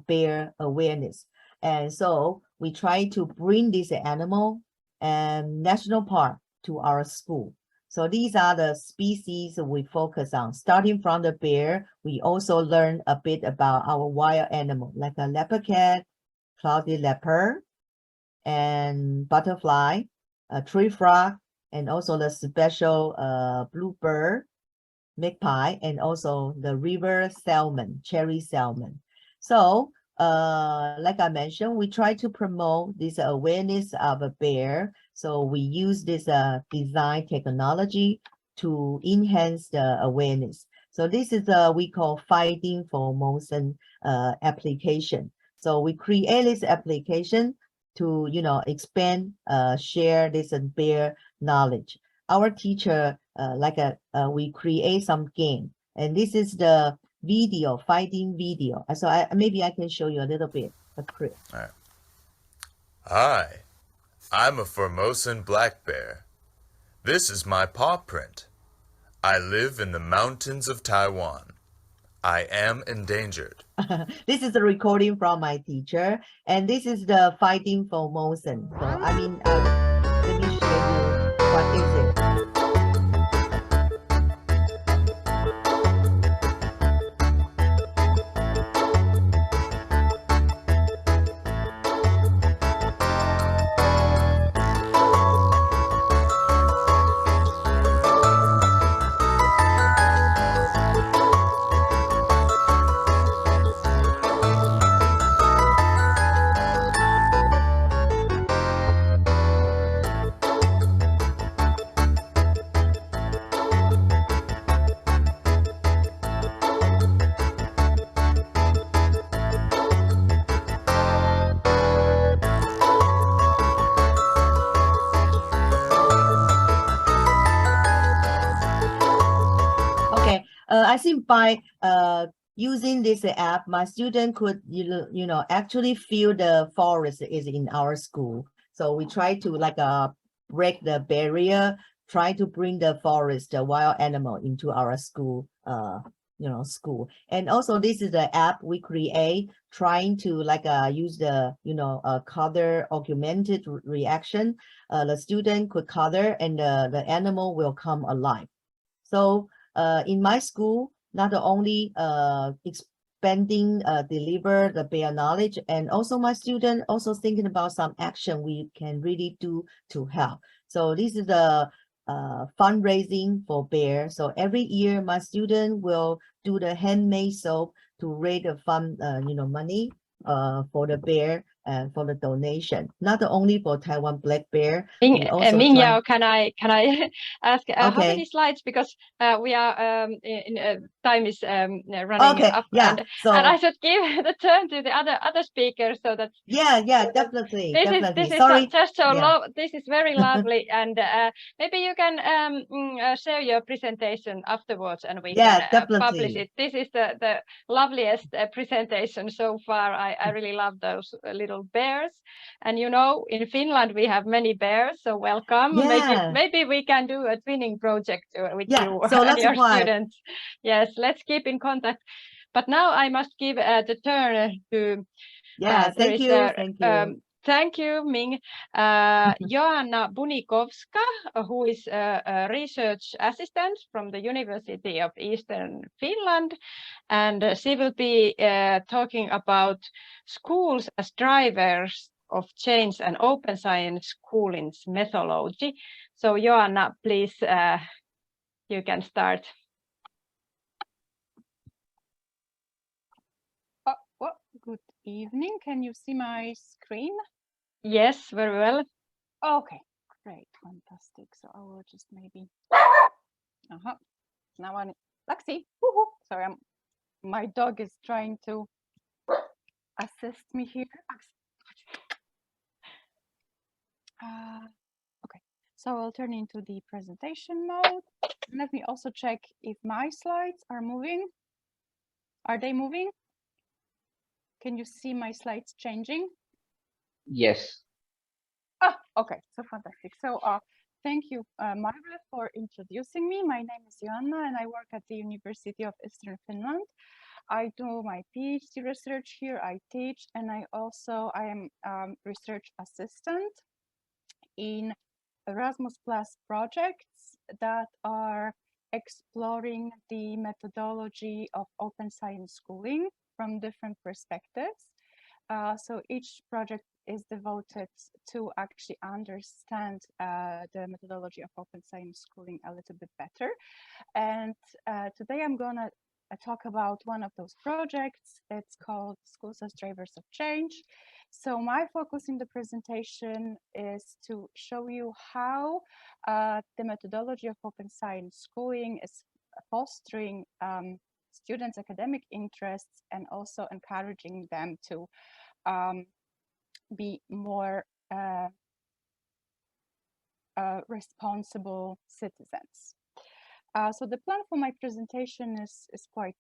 bear awareness. And so we try to bring this animal and national park to our school. So these are the species we focus on. Starting from the bear, we also learn a bit about our wild animal, like a leopard cat, cloudy leopard, and butterfly, a tree frog, and also the special bluebird, magpie, and also the river salmon, cherry salmon. So like I mentioned, we try to promote this awareness of a bear. So we use this design technology to enhance the awareness. So this is we call fighting for motion application. So we create this application to, you know, expand, share this bear knowledge. Our teacher, we create some game, and this is the video, fighting video. So maybe I can show you a little bit. All right. Hi, I'm a Formosan black bear. This is my paw print. I live in the mountains of Taiwan. I am endangered. This is a recording from my teacher, and this is the fighting for motion. So I mean, let me show you what is it. I think by using this app, my student could, you know, actually feel the forest is in our school. So we try to break the barrier, try to bring the forest, the wild animal into our school, school. And also this is the app we create, trying to use the, color augmented reaction. The student could color and the animal will come alive. So in my school, not only expanding, deliver the bear knowledge, and also my student also thinking about some action we can really do to help. So this is the fundraising for bear. So every year my student will do the handmade soap to raise the fund, money for the bear and for the donation, not only for Taiwan black bear. Mingyao, can I ask how Okay. many slides, because we are time is running up, yeah. and I should give the turn to the other speakers, so that definitely. This Sorry. is just so this is very lovely, and maybe you can share your presentation afterwards, and we can publish it. This is the loveliest presentation so far. I really love those little bears, and in Finland we have many bears, so welcome. Maybe we can do a twinning project with you and your students. Yes, let's keep in contact. But now I must give the turn to thank you. Thank you, Ming. Joanna Bunikowska, who is a research assistant from the University of Eastern Finland, and she will be talking about schools as drivers of change and open science schooling methodology. So Joanna, please, you can start. Good evening. Can you see my screen? Yes, very well. Okay, great, fantastic. So I will just maybe. Now I'm Lexi. Sorry, my dog is trying to assist me here. Okay, so I'll turn into the presentation mode. Let me also check if my slides are moving. Are they moving? Can you see my slides changing? Yes. Okay, so fantastic. So thank you, Maire, for introducing me. My name is Joanna and I work at the University of Eastern Finland. I do my PhD research here, I teach, and I am research assistant in Erasmus Plus projects that are exploring the methodology of open science schooling from different perspectives. So each project is devoted to actually understand the methodology of open science schooling a little bit better. And today I'm gonna talk about one of those projects. It's called Schools as Drivers of Change. So my focus in the presentation is to show you how the methodology of open science schooling is fostering students' academic interests and also encouraging them to be more responsible citizens. So the plan for my presentation is quite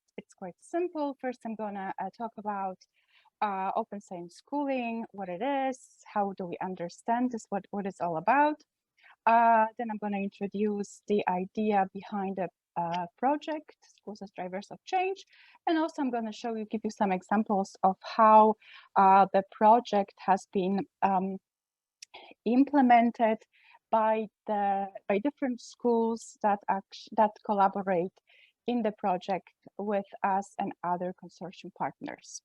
simple. First, I'm gonna talk about open science schooling, what it is, how do we understand this, what it's all about. Then I'm gonna introduce the idea behind the project, Schools as Drivers of Change, and also I'm gonna give you some examples of how the project has been implemented by different schools that collaborate in the project with us and other consortium partners.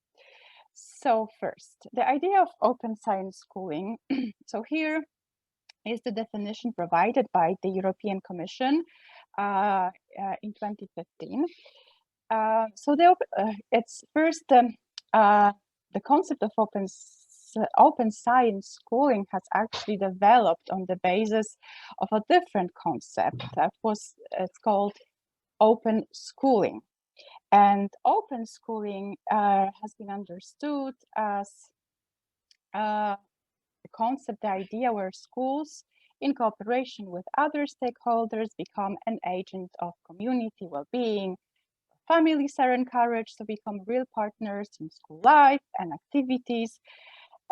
So first, the idea of open science schooling. So here is the definition provided by the European Commission in 2015. So it's first the concept of open science schooling has actually developed on the basis of a different concept it's called open schooling. And open schooling has been understood as the concept, the idea where schools in cooperation with other stakeholders become an agent of community well-being. Families are encouraged to become real partners in school life and activities,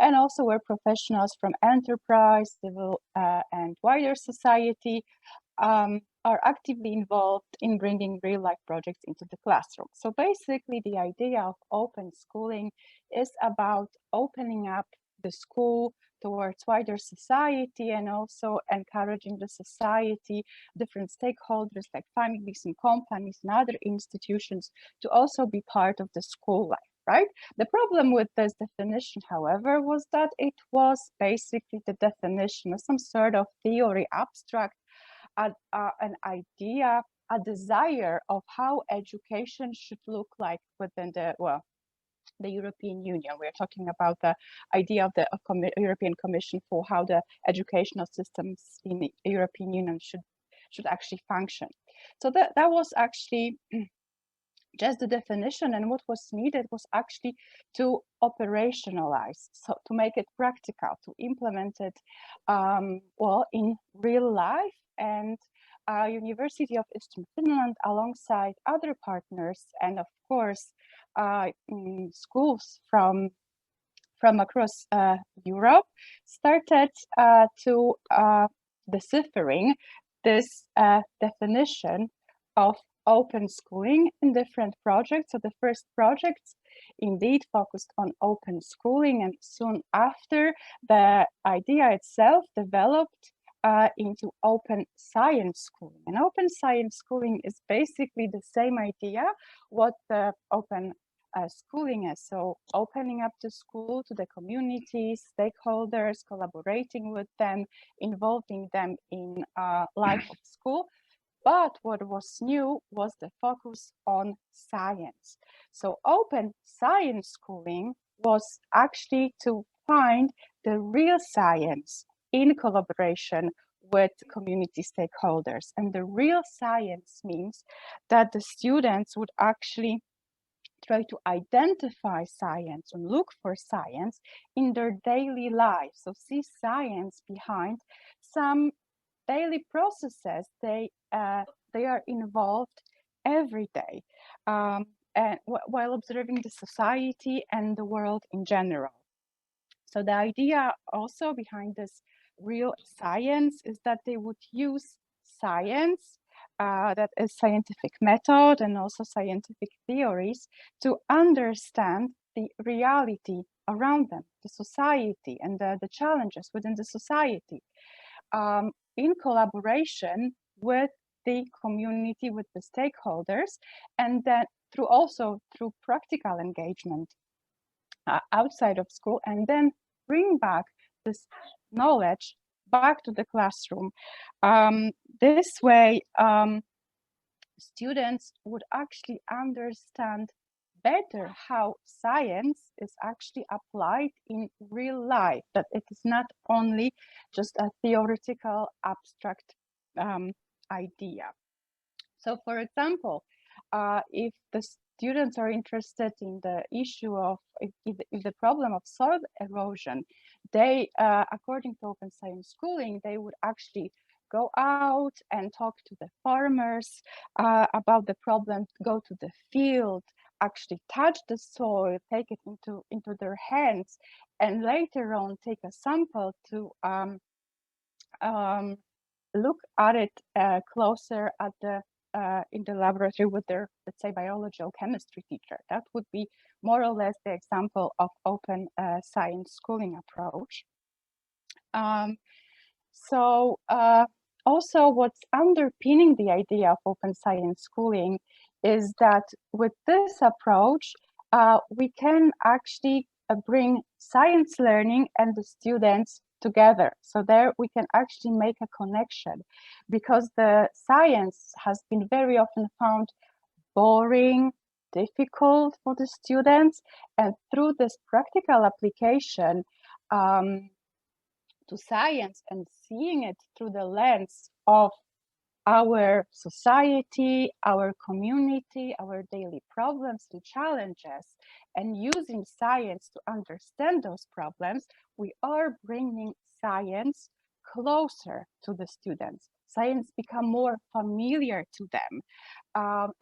and also where professionals from enterprise, civil and wider society are actively involved in bringing real-life projects into the classroom. So basically, the idea of open schooling is about opening up the school towards wider society and also encouraging the society, different stakeholders like families and companies and other institutions to also be part of the school life. Right? The problem with this definition, however, was that it was basically the definition of some sort of theory, abstract, an idea, a desire of how education should look like within the European Union. We're talking about the idea of the European Commission for how the educational systems in the European Union should actually function. So that was actually just the definition, and what was needed was actually to operationalize, so to make it practical, to implement it in real life. And University of Eastern Finland, alongside other partners, and of course schools from across Europe, started to deciphering this definition of open schooling in different projects. So the first projects indeed focused on open schooling, and soon after the idea itself developed into open science schooling. And open science schooling is basically the same idea what the open schooling is. So opening up the school to the community, stakeholders, collaborating with them, involving them in life of school. But what was new was the focus on science. So open science schooling was actually to find the real science in collaboration with community stakeholders. And the real science means that the students would actually try to identify science and look for science in their daily life. So see science behind some daily processes they are involved every day, and while observing the society and the world in general. So the idea also behind this real science is that they would use science, that is scientific method and also scientific theories, to understand the reality around them, the society and the challenges within the society, in collaboration with the community, with the stakeholders, and then through practical engagement outside of school, and then bring back this knowledge back to the classroom. This way, students would actually understand better how science is actually applied in real life, that it is not only just a theoretical abstract idea. So for example, if the students are interested in the issue of if the problem of soil erosion, they according to Open Science Schooling, they would actually go out and talk to the farmers about the problem, go to the field, actually touch the soil, take it into their hands, and later on take a sample to look at it closer at the in the laboratory with their, let's say, biology or chemistry teacher. That would be more or less the example of Open Science Schooling approach. Also, what's underpinning the idea of Open Science Schooling is that with this approach, we can actually bring science learning and the students together. So there we can actually make a connection, because the science has been very often found boring, difficult for the students, and through this practical application to science and seeing it through the lens of our society, our community, our daily problems and challenges, and using science to understand those problems, we are bringing science closer to the students. Science become more familiar to them.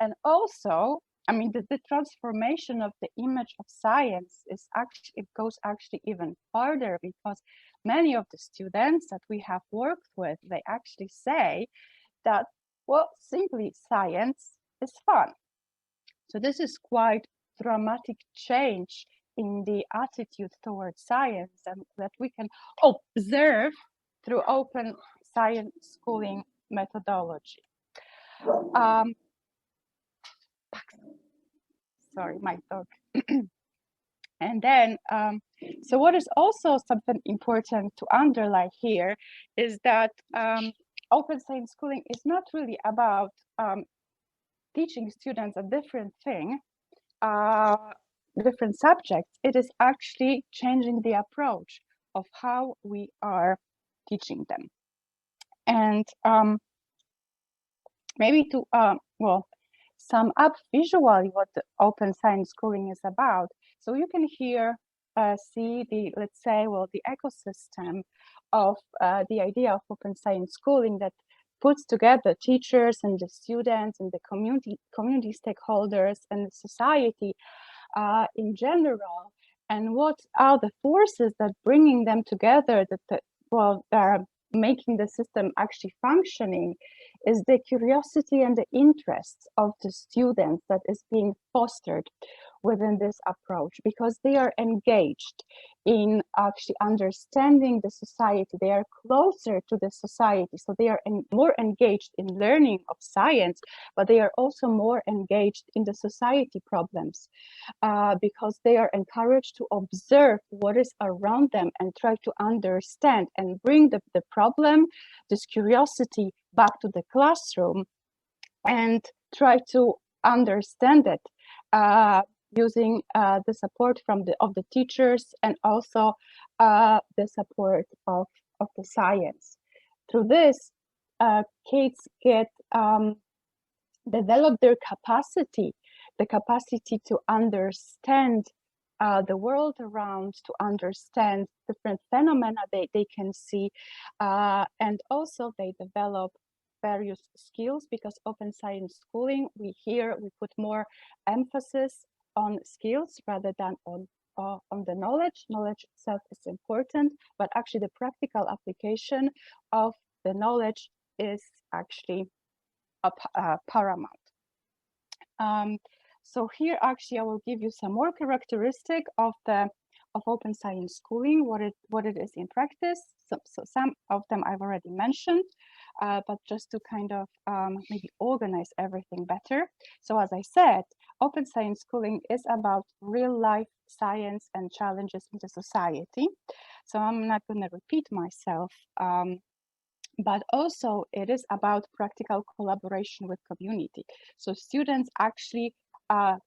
And also, I mean, the transformation of the image of science is actually, it goes actually even farther, because many of the students that we have worked with, they actually say that, well, simply science is fun. So this is quite dramatic change in the attitude towards science, and that we can observe through Open Science Schooling methodology. Sorry, my dog. And then, so what is also something important to underline here is that Open Science Schooling is not really about teaching students a different thing, different subjects. It is actually changing the approach of how we are teaching them. And maybe to, well, sum up visually what the Open Science Schooling is about. So you can here see the, let's say, well, the ecosystem of the idea of Open Science Schooling that puts together teachers and the students and the community stakeholders and the society in general. And what are the forces that bringing them together, that well, are making the system actually functioning, is the curiosity and the interests of the students that is being fostered within this approach, because they are engaged in actually understanding the society. They are closer to the society, so they are more engaged in learning of science, but they are also more engaged in the society problems, because they are encouraged to observe what is around them and try to understand and bring the problem, this curiosity, back to the classroom and try to understand it using the support from of the teachers, and also the support of the science. Through this, kids get develop their capacity, the capacity to understand the world around, to understand different phenomena they can see, and also they develop various skills, because Open Science Schooling, we put more emphasis on skills rather than on the knowledge. Knowledge itself is important, but actually the practical application of the knowledge is actually paramount. So here actually I will give you some more characteristic of Open Science Schooling, what it is in practice. So some of them I've already mentioned, but just to kind of maybe organize everything better. So as I said, open science schooling is about real life science and challenges in the society. So I'm not going to repeat myself, but also it is about practical collaboration with community. So students actually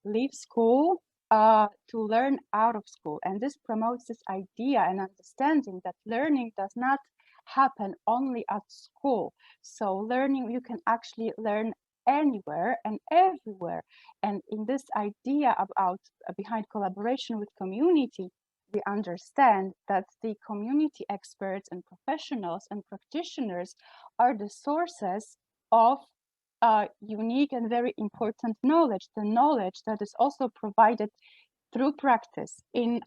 leave school to learn out of school, and this promotes this idea and understanding that learning does not happen only at school. So learning, you can actually learn anywhere and everywhere. And in this idea about behind collaboration with community, we understand that the community experts and professionals and practitioners are the sources of unique and very important knowledge, the knowledge that is also provided through practice in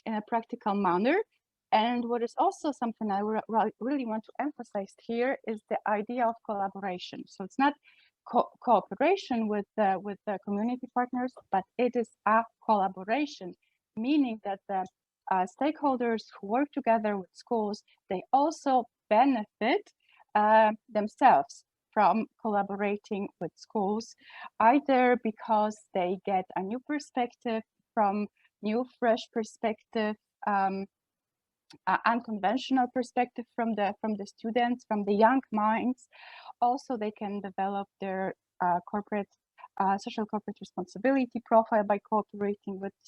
in a practical manner. And what is also something I really want to emphasize here is the idea of collaboration. So it's not cooperation with the community partners, but it is a collaboration, meaning that the stakeholders who work together with schools, they also benefit themselves from collaborating with schools, either because they get a new perspective, from new fresh perspective, unconventional perspective from the students, from the young minds. Also, they can develop their corporate social corporate responsibility profile by cooperating with the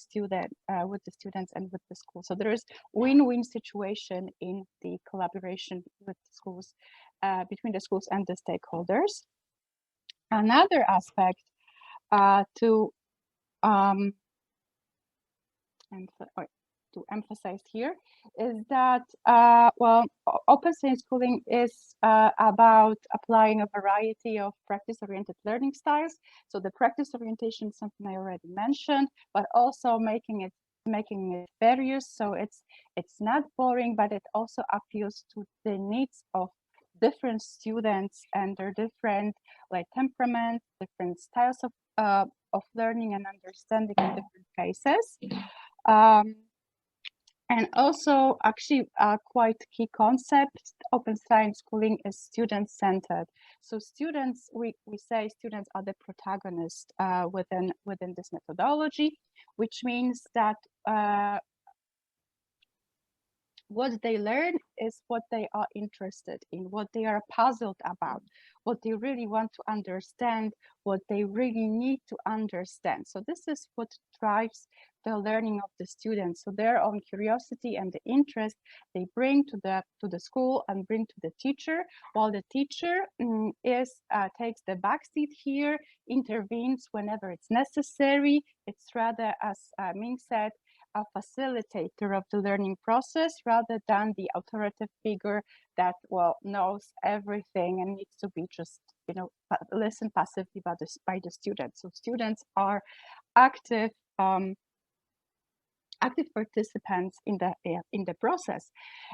students and with the school. So there is win-win situation in the collaboration with the schools, between the schools and the stakeholders. Another aspect to emphasize here is that, well, open science schooling is about applying a variety of practice-oriented learning styles. So the practice orientation is something I already mentioned, but also making it various. So it's not boring, but it also appeals to the needs of different students and their different temperaments, different styles of learning and understanding in different cases. And also, actually, a quite key concept, open science schooling is student-centered. So students, we say students are the protagonists within this methodology, which means that what they learn is what they are interested in, what they are puzzled about, what they really want to understand, what they really need to understand. So this is what drives the learning of the students. So their own curiosity and the interest they bring to the school and bring to the teacher, while the teacher takes the backseat here, intervenes whenever it's necessary. It's rather, as Ming said, a facilitator of the learning process rather than the authoritative figure that, well, knows everything and needs to be just, listen passively by the students. So students are active participants in the process,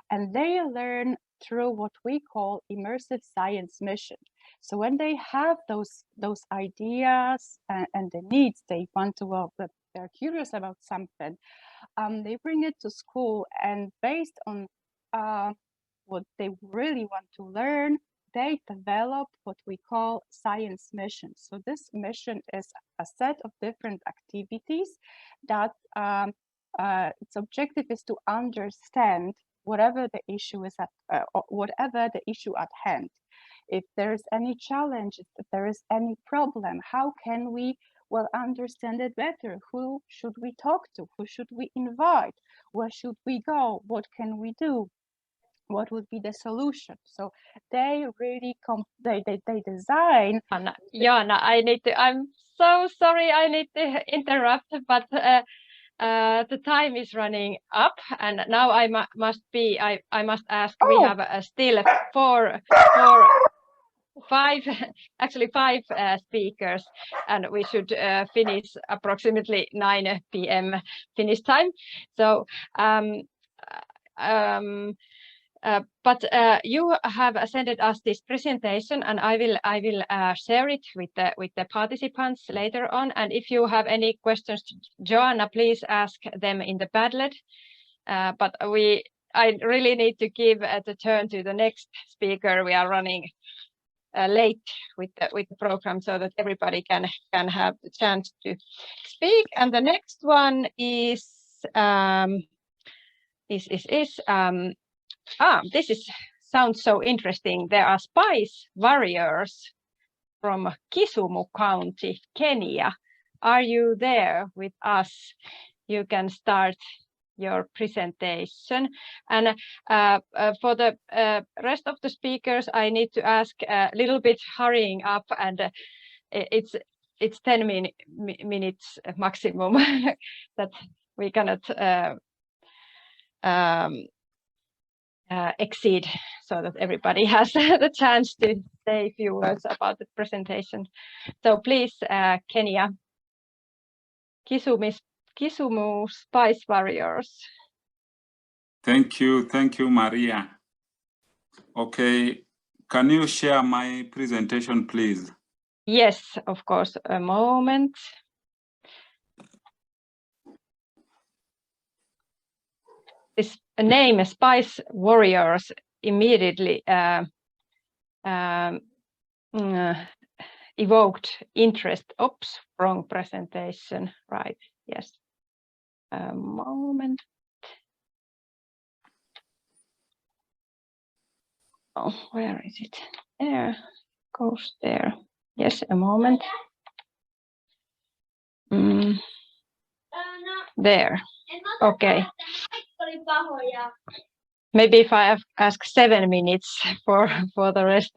and they learn through what we call immersive science mission. So when they have those ideas and the needs, they want to, well, they're curious about something, they bring it to school, and based on what they really want to learn, they develop what we call science missions. So this mission is a set of different activities that its objective is to understand whatever the issue is whatever the issue at hand. If there is any challenge, if there is any problem, how can we understand it better? Who should we talk to? Who should we invite? Where should we go? What can we do? What would be the solution? So they really they design. Joanna, I'm so sorry, I need to interrupt, but the time is running up, and now I must ask. Oh. We have still five speakers, and we should finish approximately 9 p.m. Finnish time. So But you have sent us this presentation, and I will share it with the participants later on. And if you have any questions to Joanna, please ask them in the Padlet. But I really need to give the turn to the next speaker. We are running late with the program, so that everybody can have the chance to speak. And the next one is sounds so interesting. There are spice warriors from Kisumu County, Kenya. Are you there with us? You can start your presentation. And for the rest of the speakers, I need to ask a little bit hurrying up, and it's 10 minutes maximum that we cannot exceed, so that everybody has the chance to say a few words about the presentation. So please, Kenya, Kisumu Spice Warriors. Thank you, Maria. Okay, can you share my presentation, please? Yes, of course, a moment. This name, Spice Warriors, immediately evoked interest. Oops, wrong presentation, right, yes. A moment. Oh, where is it? There, goes there. Yes, a moment. There, okay. Maybe if I ask 7 minutes for the rest,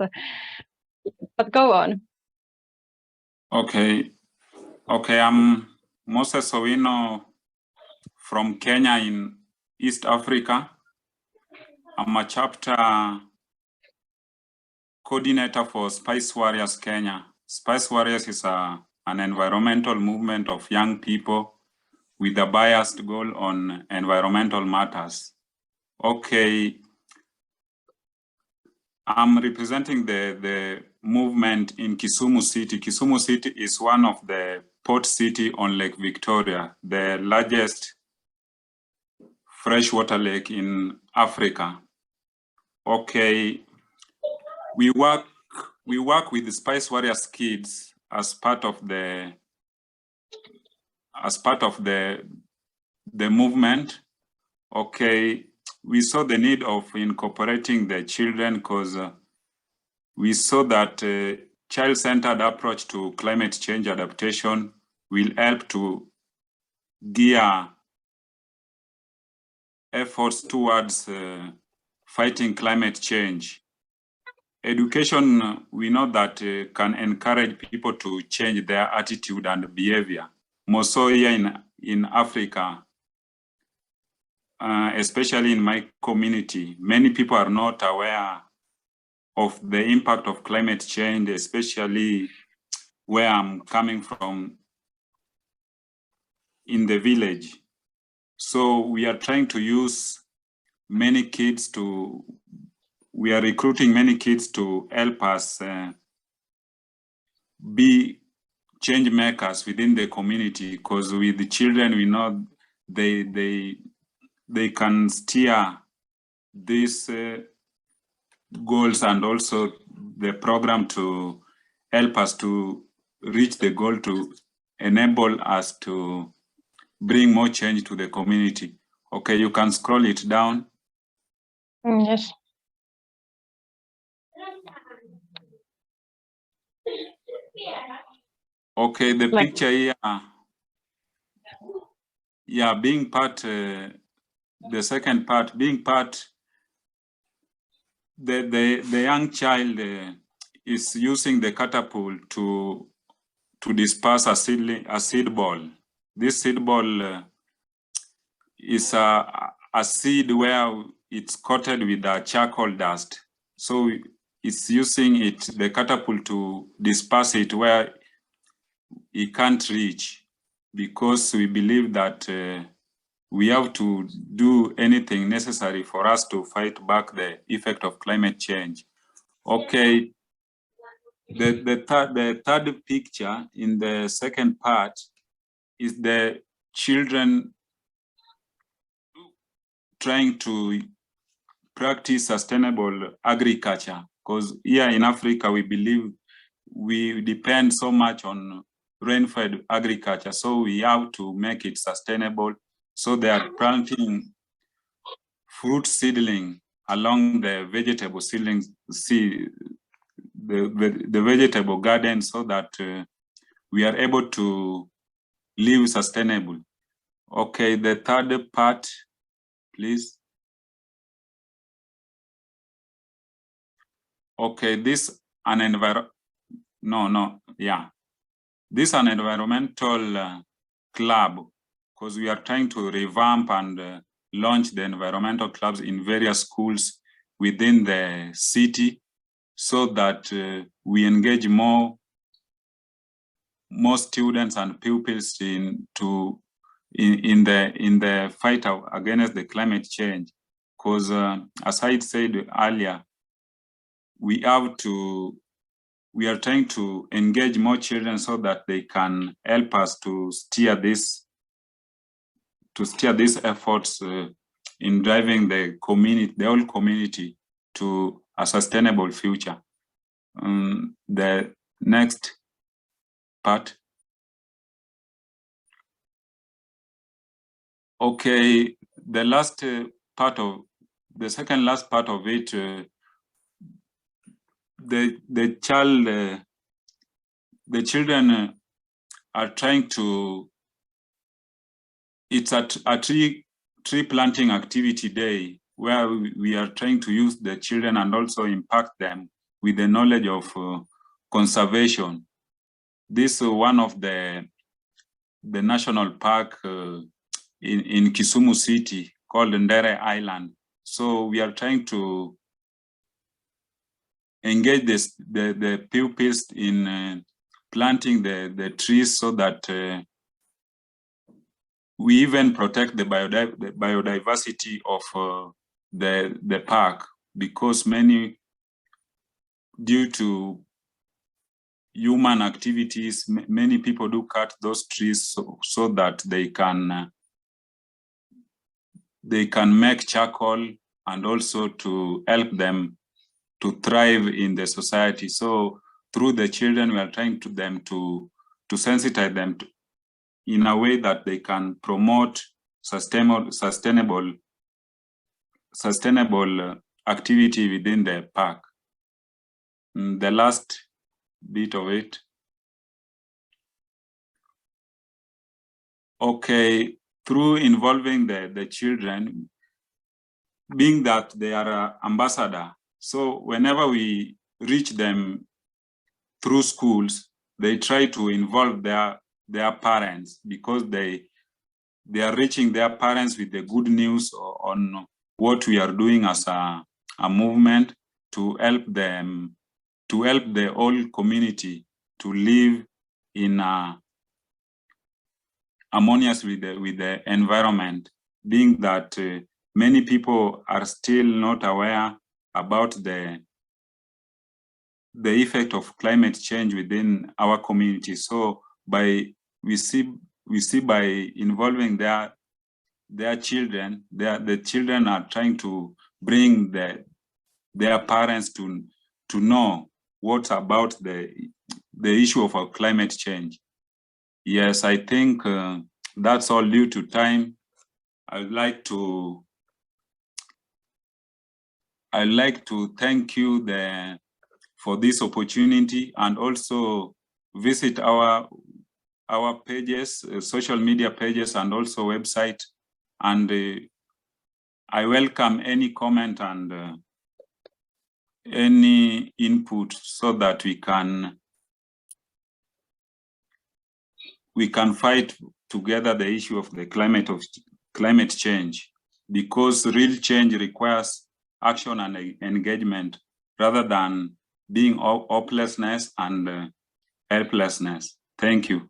but go on. Okay, I'm Moses Owino from Kenya in East Africa. I'm a chapter coordinator for Spice Warriors Kenya. Spice Warriors is an environmental movement of young people with a biased goal on environmental matters. Okay, I'm representing the movement in Kisumu City. Kisumu City is one of the port city on Lake Victoria, the largest freshwater lake in Africa. Okay, we work with the Spice Warriors kids as part of the movement. Okay, we saw the need of incorporating the children because we saw that child-centered approach to climate change adaptation will help to gear efforts towards fighting climate change. Education, we know that can encourage people to change their attitude and behavior. More so here in Africa, especially in my community, many people are not aware of the impact of climate change, especially where I'm coming from in the village. So we are trying to use many kids we are recruiting many kids to help us be change makers within the community, because with the children, we know they can steer these goals and also the program to help us to reach the goal to enable us to bring more change to the community. Okay, you can scroll it down. Yes. Okay, the picture here, yeah, being part, the second part, being part, the young child is using the catapult to disperse a seed ball. This seed ball is a seed where it's coated with a charcoal dust. So it's using the catapult to disperse it where it can't reach, because we believe that we have to do anything necessary for us to fight back the effect of climate change. Okay, the third picture in the second part is the children trying to practice sustainable agriculture, because here in Africa we believe we depend so much on rain-fed agriculture, so we have to make it sustainable. So they are planting fruit seedling along the vegetable seedlings, the vegetable garden, so that we are able to live sustainable. Okay, the third part, please. Okay, this an this an environmental club, because we are trying to revamp and launch the environmental clubs in various schools within the city, so that we engage more students and pupils in the fight against the climate change. Because as I said earlier, we are trying to engage more children so that they can help us to steer these efforts in driving the whole community to a sustainable future. The next part. Okay, the second last part of it, the children are trying to, it's a tree planting activity day, where we are trying to use the children and also impact them with the knowledge of conservation. This is one of the national park in Kisumu City called Ndere Island. So we are trying to engage the pupils in planting the trees, so that we even protect the biodiversity of the park, because due to human activities, many people do cut those trees so that they can make charcoal, and also to help them to thrive in the society. So through the children, we are trying to sensitize them in a way that they can promote sustainable activity within the park. The last bit of it. Okay, through involving the children, being that they are an ambassador, so whenever we reach them through schools, they try to involve their parents, because they are reaching their parents with the good news on what we are doing as a movement to help them, to help the whole community to live in harmonious with the environment, being that many people are still not aware about the effect of climate change within our community. So we see by involving their children, the children are trying to bring their parents to know what about the issue of our climate change. Yes, I think that's all. Due to time, I'd like to thank you for this opportunity, and also visit our pages, social media pages, and also website. And I welcome any comment and any input, so that we can fight together the issue of the climate change, because real change requires action and engagement, rather than being hopelessness and helplessness. Thank you.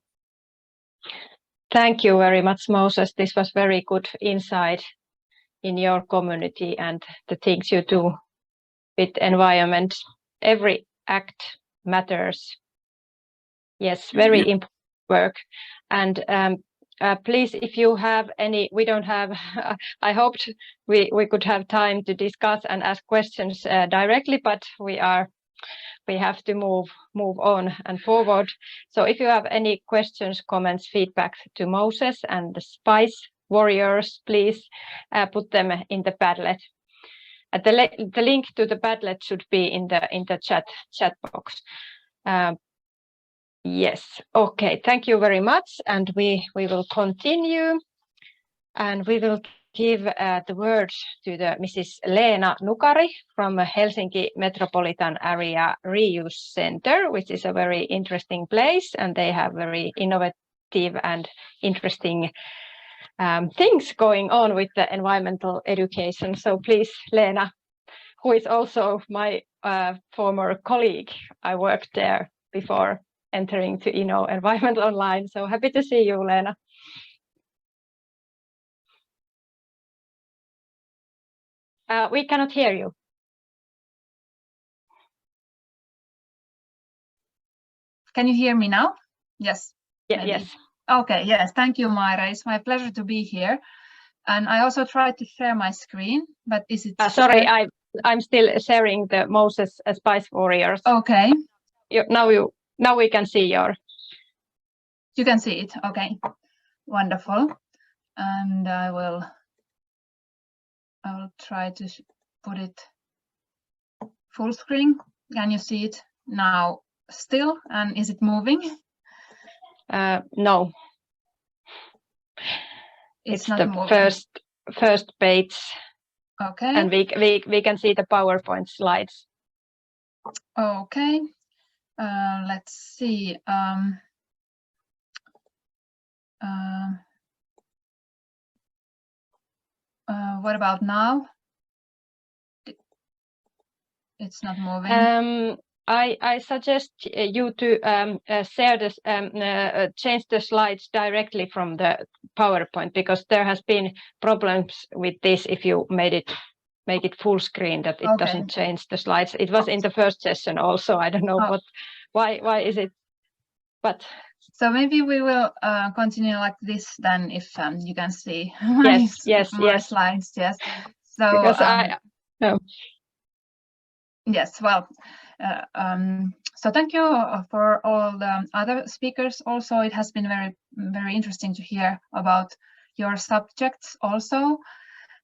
Thank you very much, Moses. This was very good insight in your community and the things you do with environment. Every act matters. Yes, very important work. And please, if you have any, we don't have, I hoped we could have time to discuss and ask questions directly, but we have to move on and forward. So if you have any questions, comments, feedback to Moses and the Spice Warriors, please put them in the Padlet. The link to the Padlet should be in the chat box. Yes, okay, thank you very much, and we will continue, and we will give the words to the Mrs. Leena Nukari from Helsinki Metropolitan Area Reuse Center, which is a very interesting place, and they have very innovative and interesting things going on with the environmental education. So please, Leena, who is also my former colleague. I worked there before entering to ENO Environment Online. So happy to see you, Leena. We cannot hear you. Can you hear me now? Yes. Yeah, yes. Okay, yes. Thank you, Maire. It's my pleasure to be here. And I also tried to share my screen, but is it... sorry, I'm still sharing the Moses Spice Warriors. Okay. Now we can see your... You can see it. Okay. Wonderful. And I will try to put it full screen. Can you see it now still? And is it moving? No. It's not the moving. first page. Okay. And we can see the PowerPoint slides. Okay. Let's see. What about now? It's not moving. I suggest you to share this, change the slides directly from the PowerPoint, because there has been problems with this if you make it full screen, that it doesn't change the slides. It was in the first session also. I don't know why is it, but. So maybe we will continue like this then, if you can see yes, slides. Yes. So because no. Yes. Well. So thank you for all the other speakers. Also, it has been very interesting to hear about your subjects also.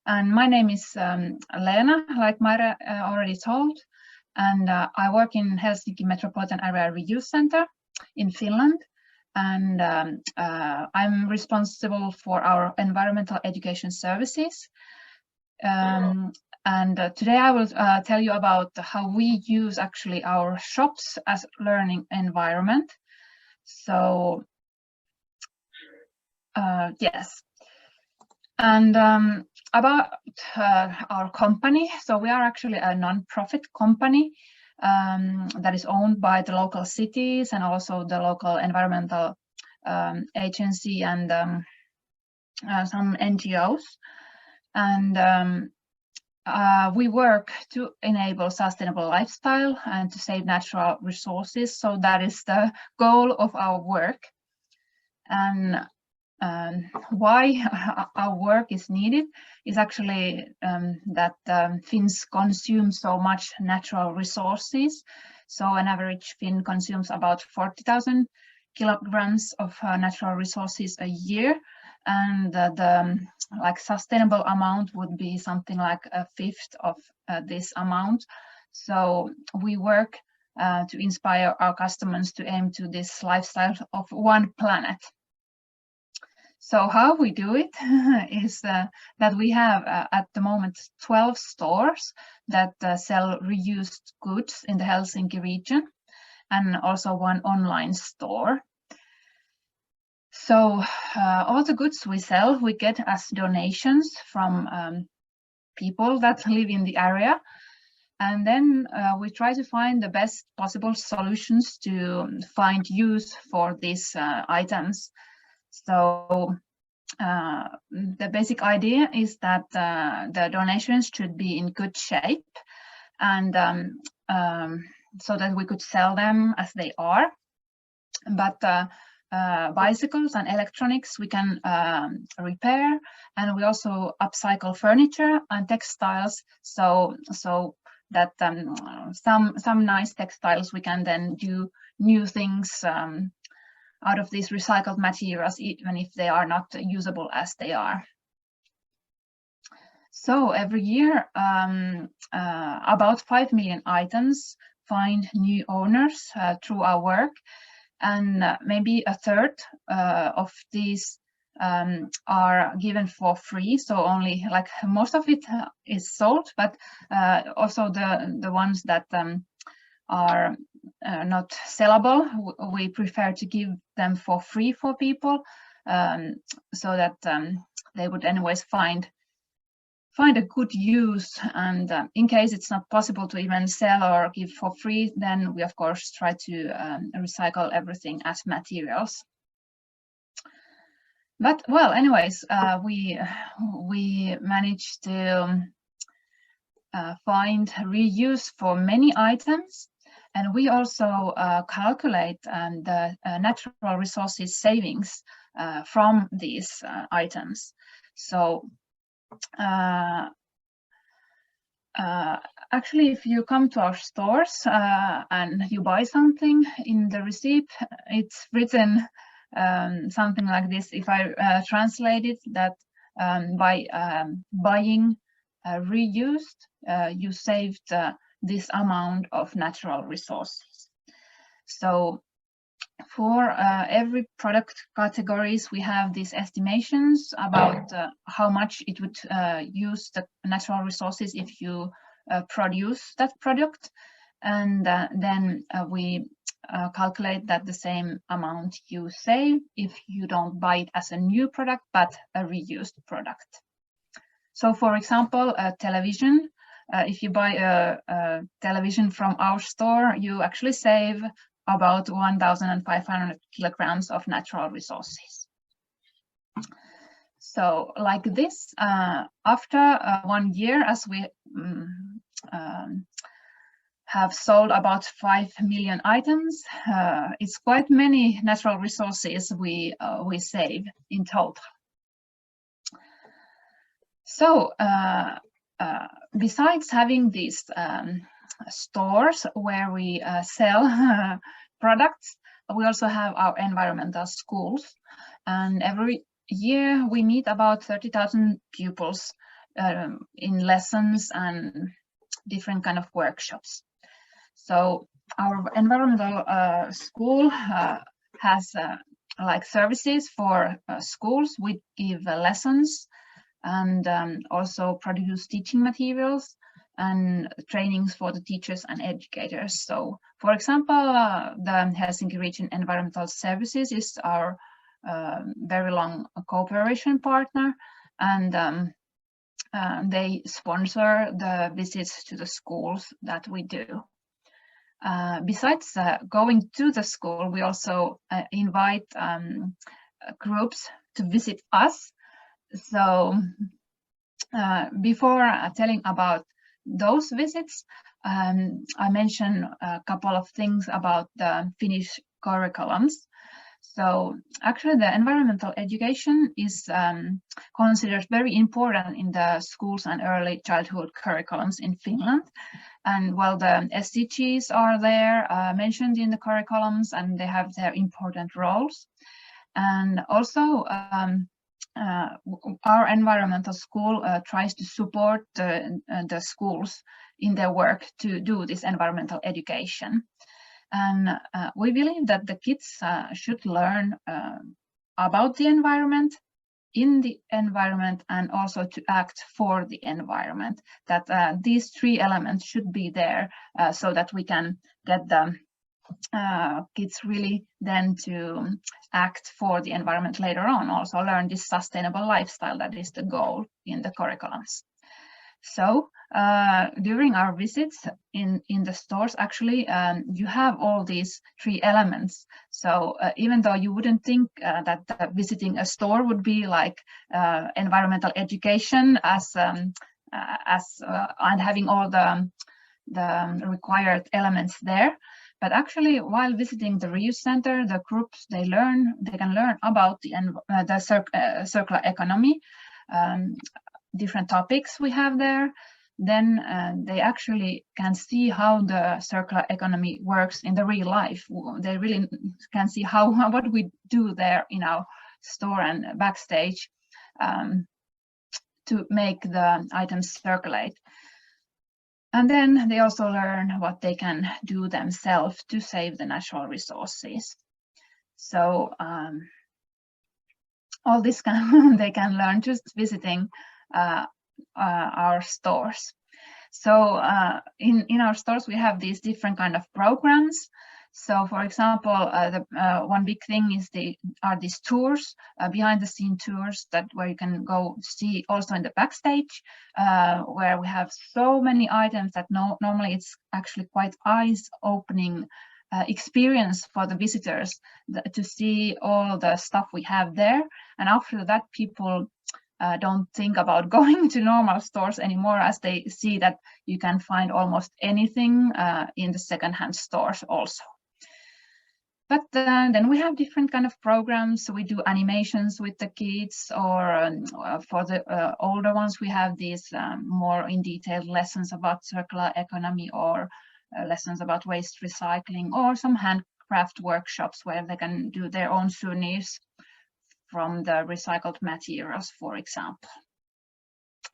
And my name is Leena, like Maire already told, and I work in Helsinki Metropolitan Area Reuse Center in Finland. And I'm responsible for our environmental education services. And today I will tell you about how we use actually our shops as learning environment. So yes, and about our company. So we are actually a non-profit company that is owned by the local cities and also the local environmental agency and some NGOs. And we work to enable sustainable lifestyle and to save natural resources. So that is the goal of our work. And why our work is needed is actually that Finns consume so much natural resources. So an average Finn consumes about 40,000 kilograms of natural resources a year. And the sustainable amount would be something like a fifth of this amount. So we work to inspire our customers to aim to this lifestyle of one planet. So how we do it is that we have at the moment 12 stores that sell reused goods in the Helsinki region, and also one online store. So all the goods we sell, we get as donations from people that live in the area. And then we try to find the best possible solutions to find use for these items. So the basic idea is that the donations should be in good shape, and so that we could sell them as they are. But bicycles and electronics we can repair, and we also upcycle furniture and textiles, so that some nice textiles we can then do new things out of these recycled materials, even if they are not usable as they are. So every year about 5 million items find new owners through our work, and maybe a third of these are given for free. So only, like, most of it is sold, but also the ones that are not sellable, we prefer to give them for free for people, so that they would anyways find a good use. And in case it's not possible to even sell or give for free, then we of course try to recycle everything as materials. But well, anyways, we managed to find reuse for many items, and we also calculate the natural resources savings from these items. So actually, if you come to our stores and you buy something, in the receipt it's written something like this. If I translate it, that by buying reused, you saved this amount of natural resources. So for every product categories, we have these estimations about how much it would use the natural resources if you produce that product, and then we calculate that the same amount you save if you don't buy it as a new product but a reused product. So for example, a television, if you buy a television from our store, you actually save about 1,500 kilograms of natural resources. So like this, after 1 year, as we have sold about 5 million items, it's quite many natural resources we save in total. So besides having these stores where we sell products, we also have our environmental schools, and every year we meet about 30,000 pupils in lessons and different kind of workshops. So our environmental school has like services for schools. We give lessons and also produce teaching materials and trainings for the teachers and educators. So for example, the Helsinki Region Environmental Services is our very long cooperation partner, and they sponsor the visits to the schools that we do. Besides going to the school, we also invite groups to visit us. So before telling about those visits, I mentioned a couple of things about the Finnish curriculums. So actually the environmental education is considered very important in the schools and early childhood curriculums in Finland. And well, the SDGs are there mentioned in the curriculums, and they have their important roles. And also our environmental school tries to support the schools in their work to do this environmental education. And we believe that the kids should learn about the environment, in the environment, and also to act for the environment. That these three elements should be there so that we can get the kids really then to act for the environment later on, also learn this sustainable lifestyle that is the goal in the curriculums. So during our visits in the stores, actually, you have all these 3 elements. So even though you wouldn't think that visiting a store would be like environmental education and having all the required elements there, but actually, while visiting the reuse center, the groups they can learn about the circular economy, different topics we have there. Then they actually can see how the circular economy works in the real life. They really can see what we do there in our store and backstage to make the items circulate. And then they also learn what they can do themselves to save the natural resources. So all this they can learn just visiting our stores. So in our stores, we have these different kind of programs. So, for example, one big thing is are these tours, behind the scene tours where you can go see also in the backstage, where we have so many items that normally it's actually quite eyes-opening experience for the visitors to see all the stuff we have there. And after that, people don't think about going to normal stores anymore, as they see that you can find almost anything in the secondhand stores also. But then we have different kind of programs. So we do animations with the kids, or for the older ones, we have these more in detailed lessons about circular economy, or lessons about waste recycling, or some handcraft workshops where they can do their own souvenirs from the recycled materials, for example.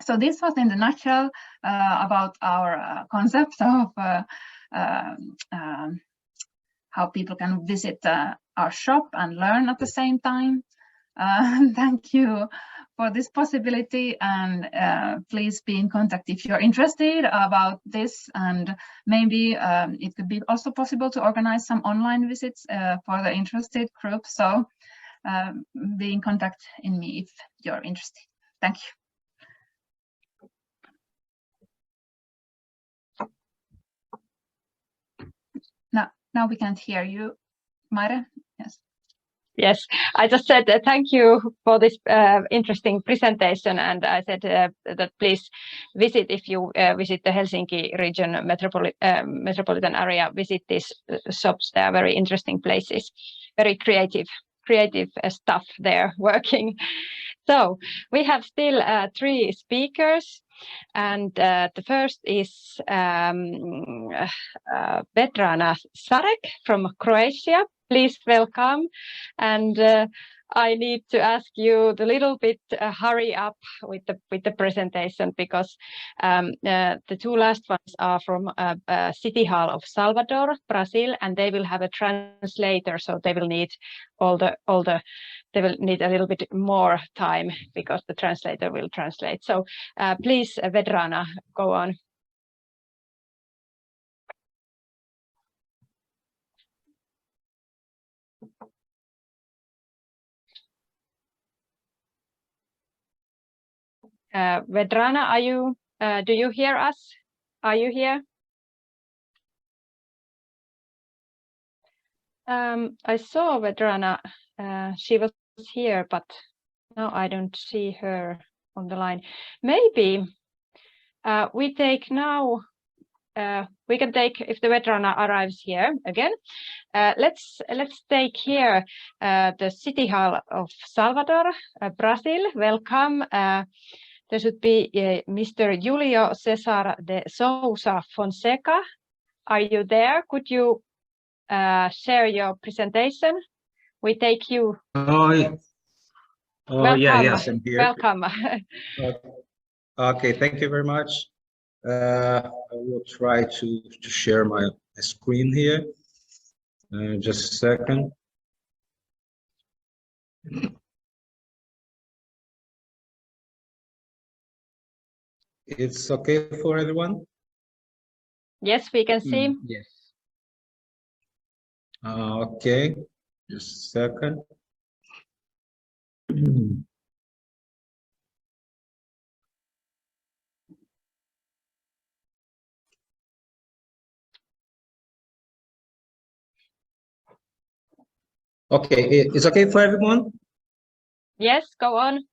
So this was in the nutshell about our concept of how people can visit our shop and learn at the same time. Thank you for this possibility, and please be in contact if you're interested about this, and maybe it could be also possible to organize some online visits for the interested group. So be in contact in me if you're interested. Thank you. Now we can't hear you, Maire. Yes. Yes, I just said thank you for this interesting presentation, and I said that please visit, if you visit the Helsinki region metropolitan area, visit these shops. They are very interesting places, very creative stuff there working. So we have still 3 speakers, and the first is Vedrana Sarek from Croatia. Please welcome. And I need to ask you a little bit hurry up with the presentation, because the 2 last ones are from City Hall of Salvador, Brazil, and they will have a translator, so they will need they will need a little bit more time because the translator will translate. So please, Vedrana, go on. Vedrana, are you? Do you hear us? Are you here? I saw Vedrana. She was here, but now I don't see her on the line. Maybe we take now. We can take, if the Vedrana arrives here again. Let's take here the City Hall of Salvador, Brazil. Welcome. There should be Mr. Julio Cesar de Souza Fonseca. Are you there? Could you share your presentation? We take you. Yeah, yes, I'm here. Welcome. Okay, thank you very much. I will try to share my screen here. Just a second. It's okay for everyone? Yes, we can see. Yes. Okay, just a second. Okay, it's okay for everyone? Yes, go on.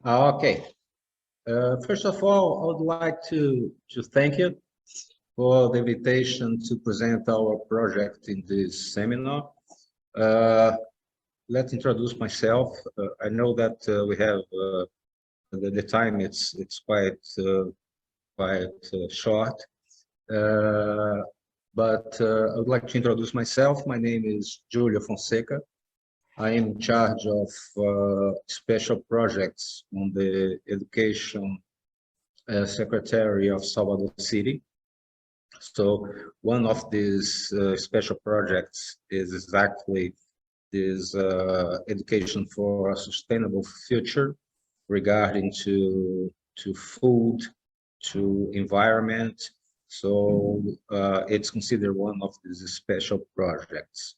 Okay. First of all, I would like to thank you for the invitation to present our project in this seminar. Let's introduce myself. I know that we have the time. It's quite short, but I would like to introduce myself. My name is Julio Fonseca. I am in charge of special projects on the Education Secretary of Salvador City. So one of these special projects is exactly this education for a sustainable future regarding to food, to environment. So it's considered one of these special projects.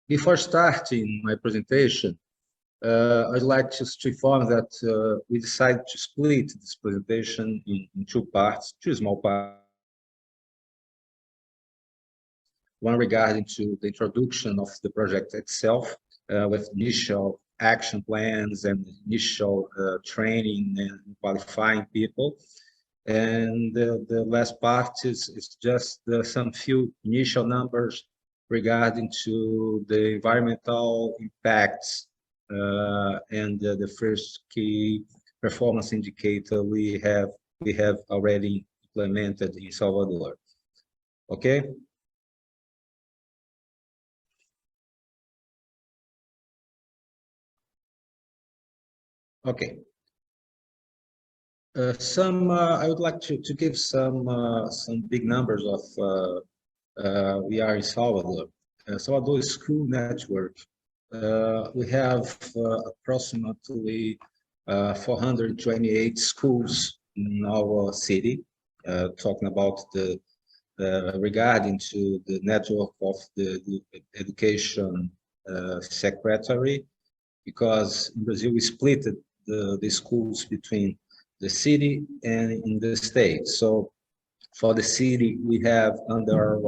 Before starting my presentation, I'd like just to inform that we decided to split this presentation in two parts, two small parts. One regarding to the introduction of the project itself, with initial action plans and initial training and qualifying people. And the last part is just some few initial numbers regarding to the environmental impacts and the first key performance indicator we have already implemented in Salvador. Okay. Okay. I would like to give some big numbers of we are in Salvador. Salvador School Network. We have approximately 428 schools in our city. Talking about the regarding to the network of the education secretary, because in Brazil we split the schools between the city and in the state. So for the city, we have under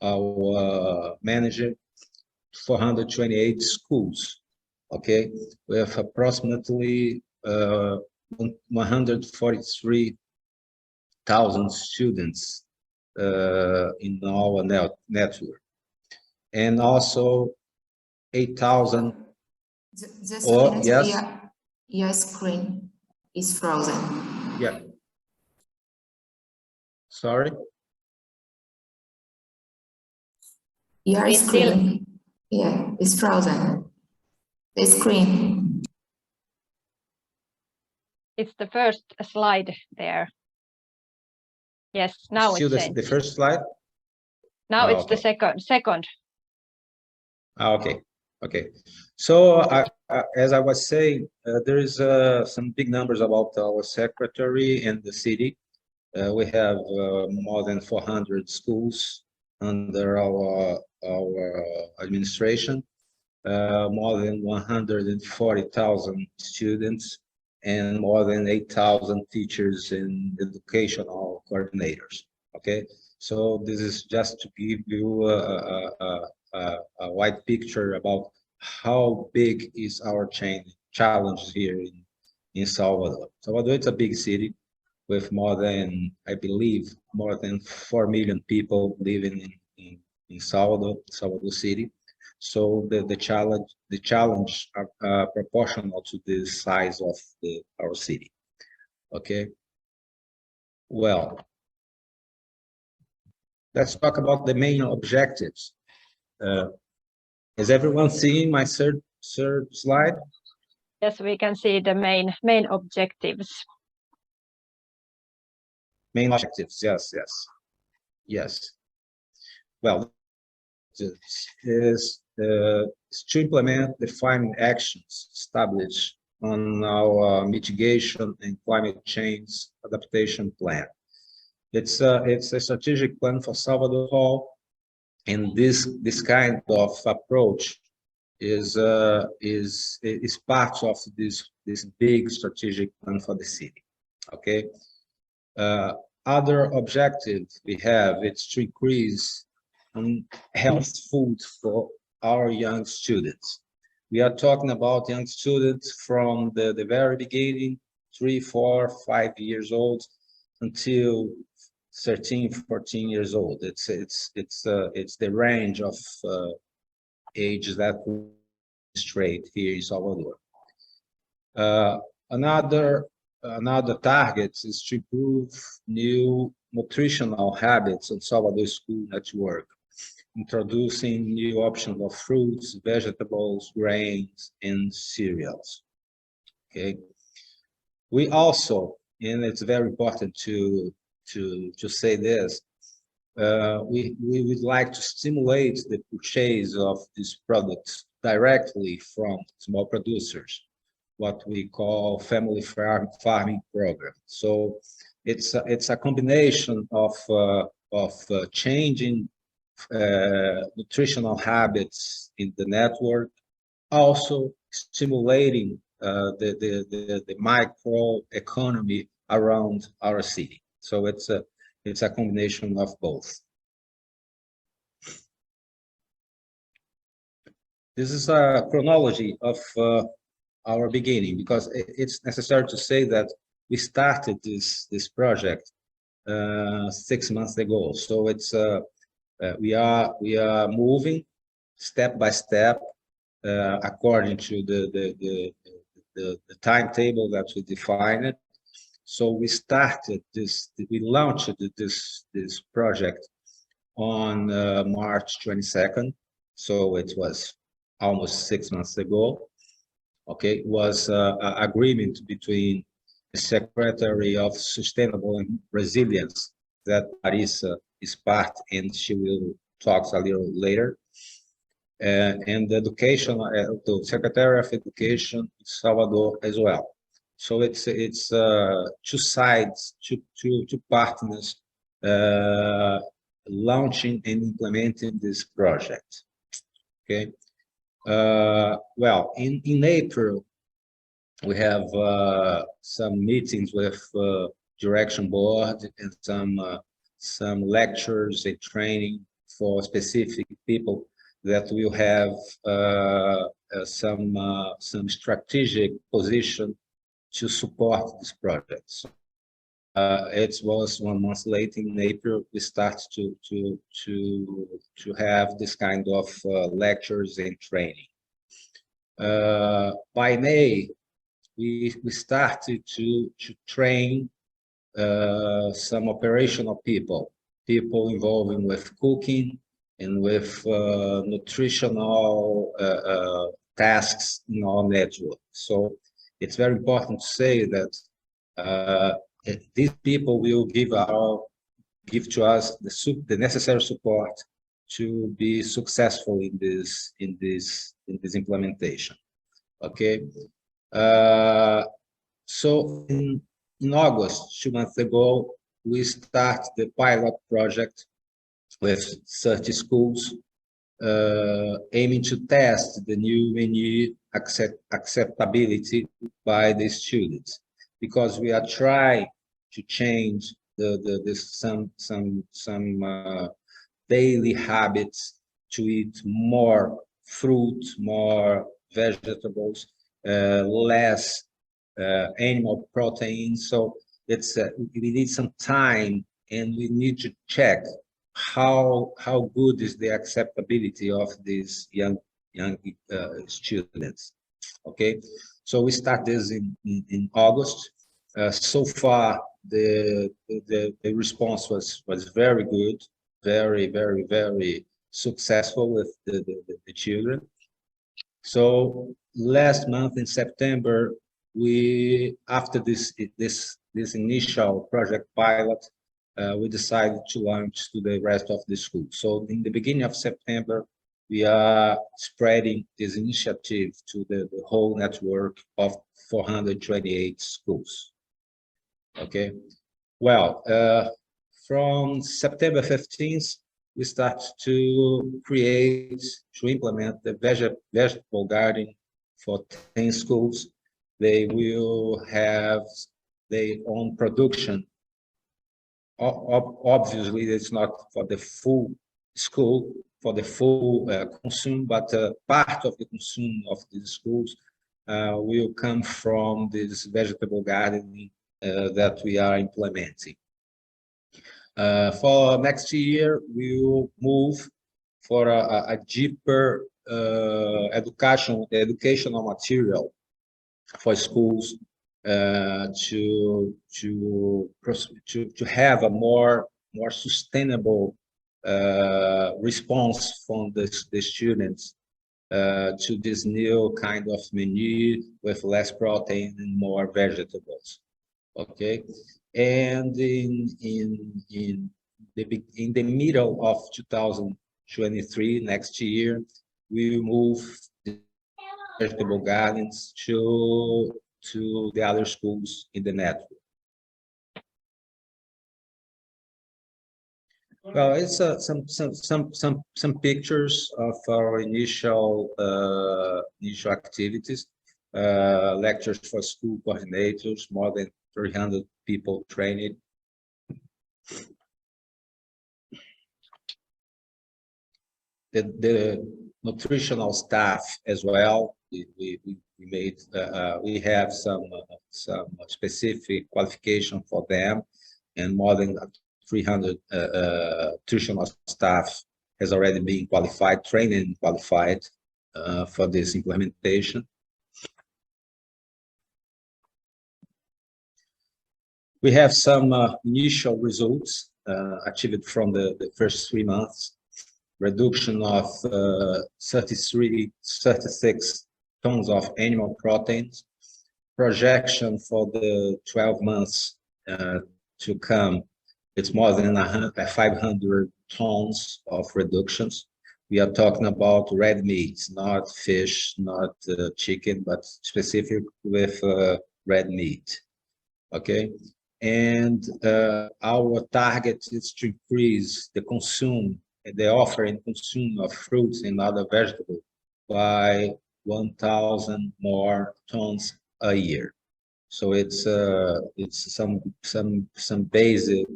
our manager 428 schools. Okay, we have approximately 143,000 students in our network, and also 8,000. Yes. Your screen is frozen. Yeah. Sorry. Your screen, yeah, is frozen. The screen. It's the first slide there. Yes, now Still it's the first slide. Now it's okay. the second. Okay. Okay. So as I was saying, there is some big numbers about our secretary and the city. We have more than 400 schools under our administration, more than 140,000 students, and more than 8,000 teachers and educational coordinators. Okay, so this is just to give you a wide picture about how big is our challenge here in Salvador. Salvador, it's a big city with more than, I believe, more than 4 million people living in Salvador City. So the challenge are proportional to the size of our city. Okay. Well, let's talk about the main objectives. Is everyone seeing my third slide? Yes, we can see the main objectives. Main objectives, yes. Well, is to implement defined actions established on our mitigation and climate change adaptation plan. It's a strategic plan for Salvador, and this kind of approach is part of this big strategic plan for the city. Okay. Other objective we have, it's to increase on health food for our young students. We are talking about young students from the very beginning, 3, 4, 5 years old, until 13, 14 years old. It's the range of ages that we demonstrate here in Salvador. Another target is to improve new nutritional habits on Salvador School Network, introducing new options of fruits, vegetables, grains, and cereals. Okay. We also, and it's very important to say this, we would like to stimulate the purchase of these products directly from small producers, what we call family farming program. So it's a combination of changing nutritional habits in the network, also stimulating the microeconomy around our city. So it's a combination of both. This is a chronology of our beginning, because it's necessary to say that we started this project 6 months ago. So it's we are moving step by step according to the timetable that we defined. So we started we launched this project on March 22nd. So it was almost 6 months ago. Okay, it was an agreement between the Secretary of Sustainable and Resilience, that Marisa is part, and she will talk a little later, and the education, the Secretary of Education in Salvador as well. So it's two sides, two partners launching and implementing this project. Okay. Well, in April, we have some meetings with direction board and some lectures and training for specific people that will have some strategic position to support this project. So, it was 1 month late in April. We start to have this kind of lectures and training. By May, we started to train some operational people involved with cooking and with nutritional tasks in our network. So it's very important to say that these people will give to us the necessary support to be successful in this implementation. Okay. So in August, 2 months ago, we start the pilot project with 30 schools, aiming to test the new menu acceptability by the students, because we are trying to change some daily habits to eat more fruit, more vegetables, less animal protein. So it's we need some time, and we need to check how good is the acceptability of these young students. Okay, so we start this in August. So far, the response was very good, very successful with the children. So last month in September, after this initial project pilot, we decided to launch to the rest of the school. So in the beginning of September, we are spreading this initiative to the whole network of 428 schools. Okay, well, from September 15th, we start to implement the vegetable garden for 10 schools. They will have their own production. Obviously, it's not for the full school for the full consume, but part of the consume of these schools will come from this vegetable gardening that we are implementing. For next year, we will move for a deeper educational material for schools to have a more sustainable response from the students to this new kind of menu with less protein and more vegetables. Okay, and in the middle of 2023, next year, we will move the vegetable gardens to the other schools in the network. Well, it's some pictures of our initial activities, lectures for school coordinators, more than 300 people trained. The nutritional staff as well. We have some specific qualification for them, and more than 300 nutritional staff has already been qualified, trained and qualified for this implementation. We have some initial results achieved from the first 3 months. Reduction of 36 tons of animal proteins. Projection for the 12 months to come, it's more than 500 tons of reductions. We are talking about red meats, not fish, not chicken, but specific with red meat. Okay, and our target is to increase the offer and consume of fruits and other vegetables by 1,000 more tons a year. So it's some basic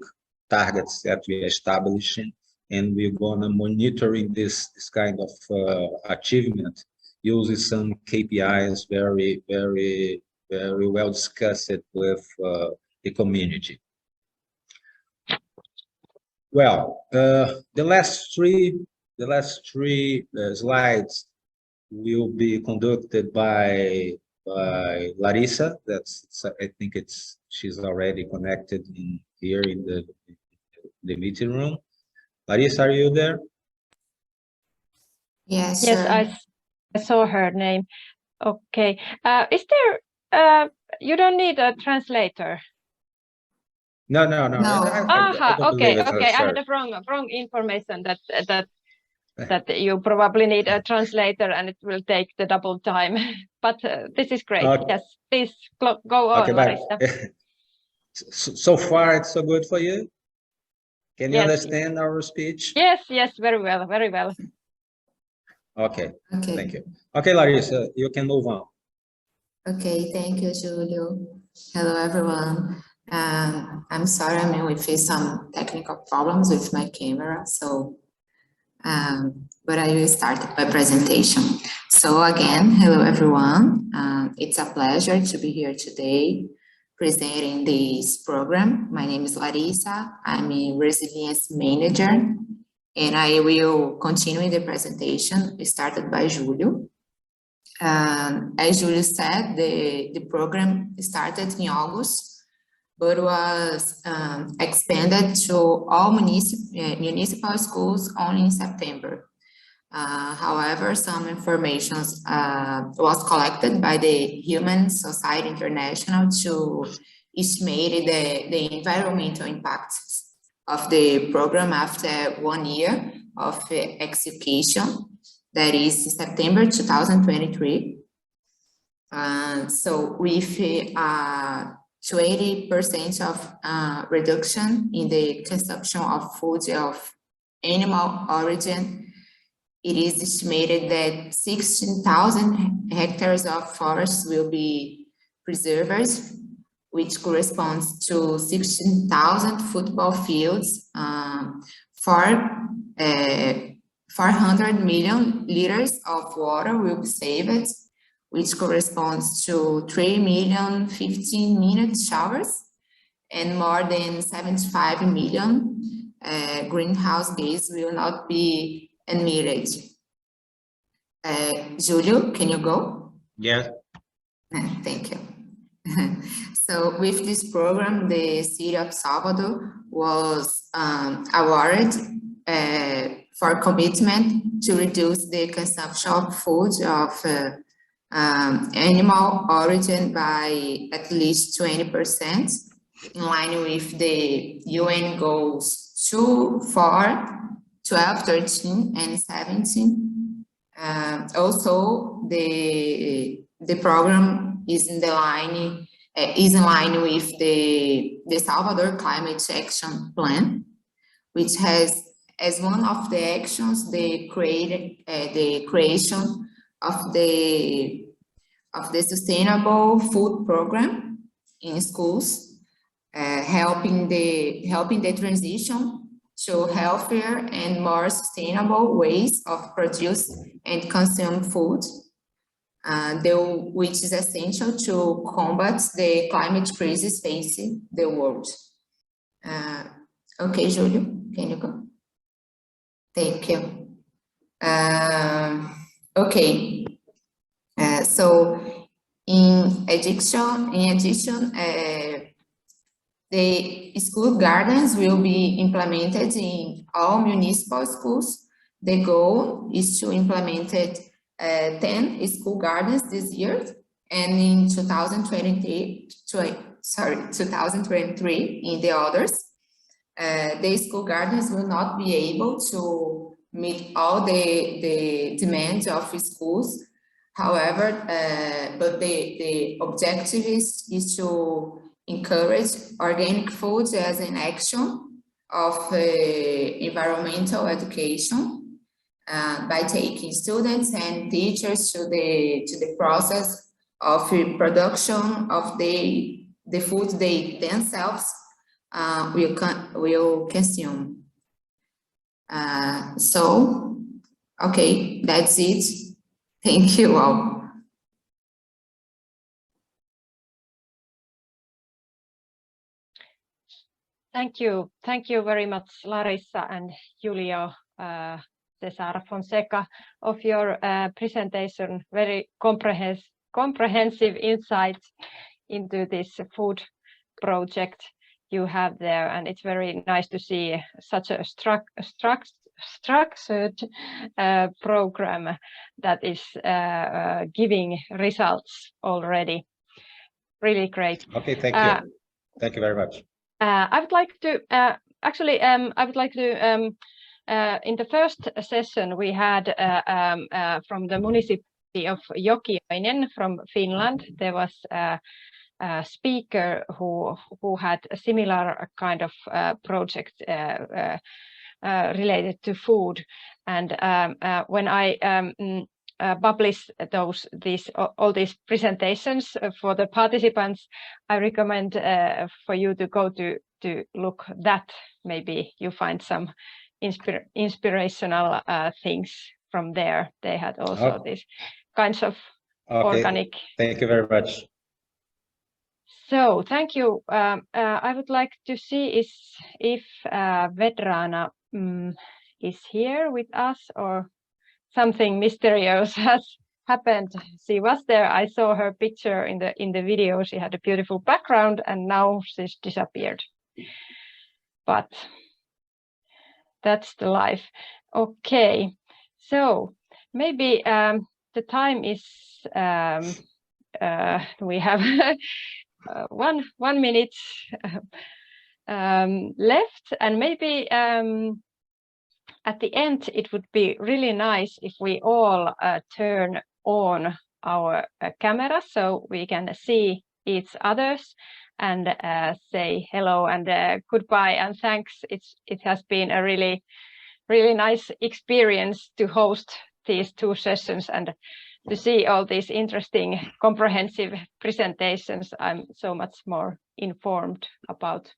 targets that we are establishing, and we're gonna monitoring this kind of achievement using some KPIs very well discussed with the community. Well, the last three slides will be conducted by Larissa. I think she's already connected here in the meeting room. Larissa, are you there? Yes. Yes, sure. I saw her name. Okay. Is there? You don't need a translator. No. Okay. I had the wrong information that you probably need a translator and it will take the double time. But this is great. Yes, please go on, Larissa. So far, it's so good for you. Can you understand our speech? Yes, very well. Okay. Thank you. Okay, Larissa, you can move on. Okay, thank you, Julio. Hello, everyone. I'm sorry, we face some technical problems with my camera, so but I will start my presentation. So again, hello everyone. It's a pleasure to be here today presenting this program. My name is Larissa. I'm a resilience manager, and I will continue the presentation started by Julio. As Julio said, the program started in August, but was expanded to all municipal schools only in September. However, some information was collected by the Human Society International to estimate the environmental impacts of the program after 1 year of execution, that is September 2023. So with 20% of reduction in the consumption of food of animal origin, it is estimated that 16,000 hectares of forests will be preserved, which corresponds to 16,000 football fields, 4 400 million liters of water will be saved, which corresponds to 3 million 15-minute showers and more than 75 million greenhouse gases will not be emitted. Julio, can you go? Yes. Thank you. So with this program, the city of Salvador was awarded for commitment to reduce the consumption of food of animal origin by at least 20%, in line with the UN goals 2, 4, 12, 13, and 17. Also, the program is in line with the Salvador Climate Action Plan, which has as one of the actions the creation of the sustainable food program in schools, helping the transition to healthier and more sustainable ways of produce and consume food, which is essential to combat the climate crisis facing the world. Okay, Julio, can you go? Thank you. Okay. So in addition, the school gardens will be implemented in all municipal schools. The goal is to implement 10 school gardens this year, and in 2023 in the others. The school gardens will not be able to meet all the demands of schools. However, but the objective is to encourage organic food as an action of environmental education by taking students and teachers to the process of production of the food they themselves will consume. So, okay, that's it. Thank you all. Thank you very much, Larissa and Julio Cesar Fonseca, of your presentation. Very comprehensive insights into this food project you have there, and it's very nice to see such a structured program that is giving results already. Really great. Okay, thank you. Thank you very much. I would like to in the first session we had from the municipality of Jokioinen from Finland. There was a speaker who had a similar kind of project related to food, and when I publish all these presentations for the participants, I recommend for you to go to look that. Maybe you find some inspirational things from there. They had also these kinds of organic. Thank you very much. So thank you. I would like to see if Vedrana is here with us, or something mysterious has happened. She was there. I saw her picture in the video. She had a beautiful background, and now she's disappeared. But that's the life. Okay, so maybe the time is we have 1 minute left, and maybe at the end it would be really nice if we all turn on our camera so we can see each others and say hello and goodbye and thanks. It has been a really nice experience to host these 2 sessions and to see all these interesting comprehensive presentations. I'm so much more informed about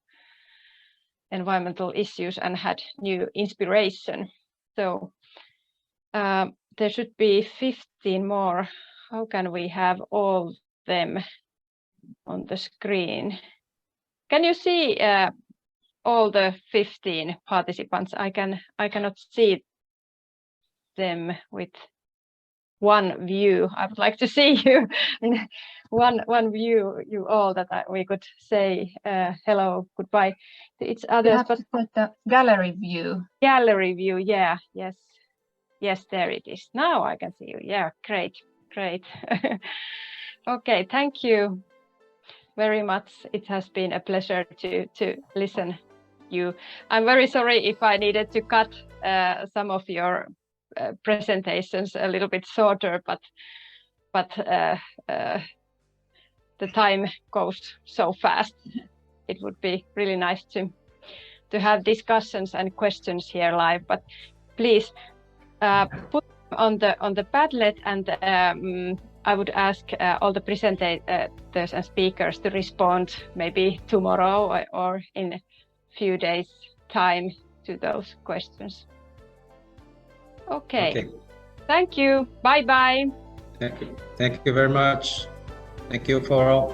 environmental issues and had new inspiration. So there should be 15 more. How can we have all them on the screen? Can you see all the 15 participants? I cannot see them with one view. I would like to see you in one view, you all, that we could say hello, goodbye to each other. But the gallery view. Gallery view, yeah, yes, there it is. Now I can see you. Yeah, great. Okay, thank you very much. It has been a pleasure to listen you. I'm very sorry if I needed to cut some of your presentations a little bit shorter, but the time goes so fast. It would be really nice to have discussions and questions here live. But please put on the Padlet, and I would ask all the presenters and speakers to respond maybe tomorrow or in a few days' time to those questions. Okay. Thank you. Bye-bye. Thank you very much. Thank you for all.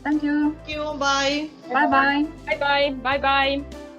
Thank you. Thank you. Bye. Bye-bye. Bye-bye. Bye-bye.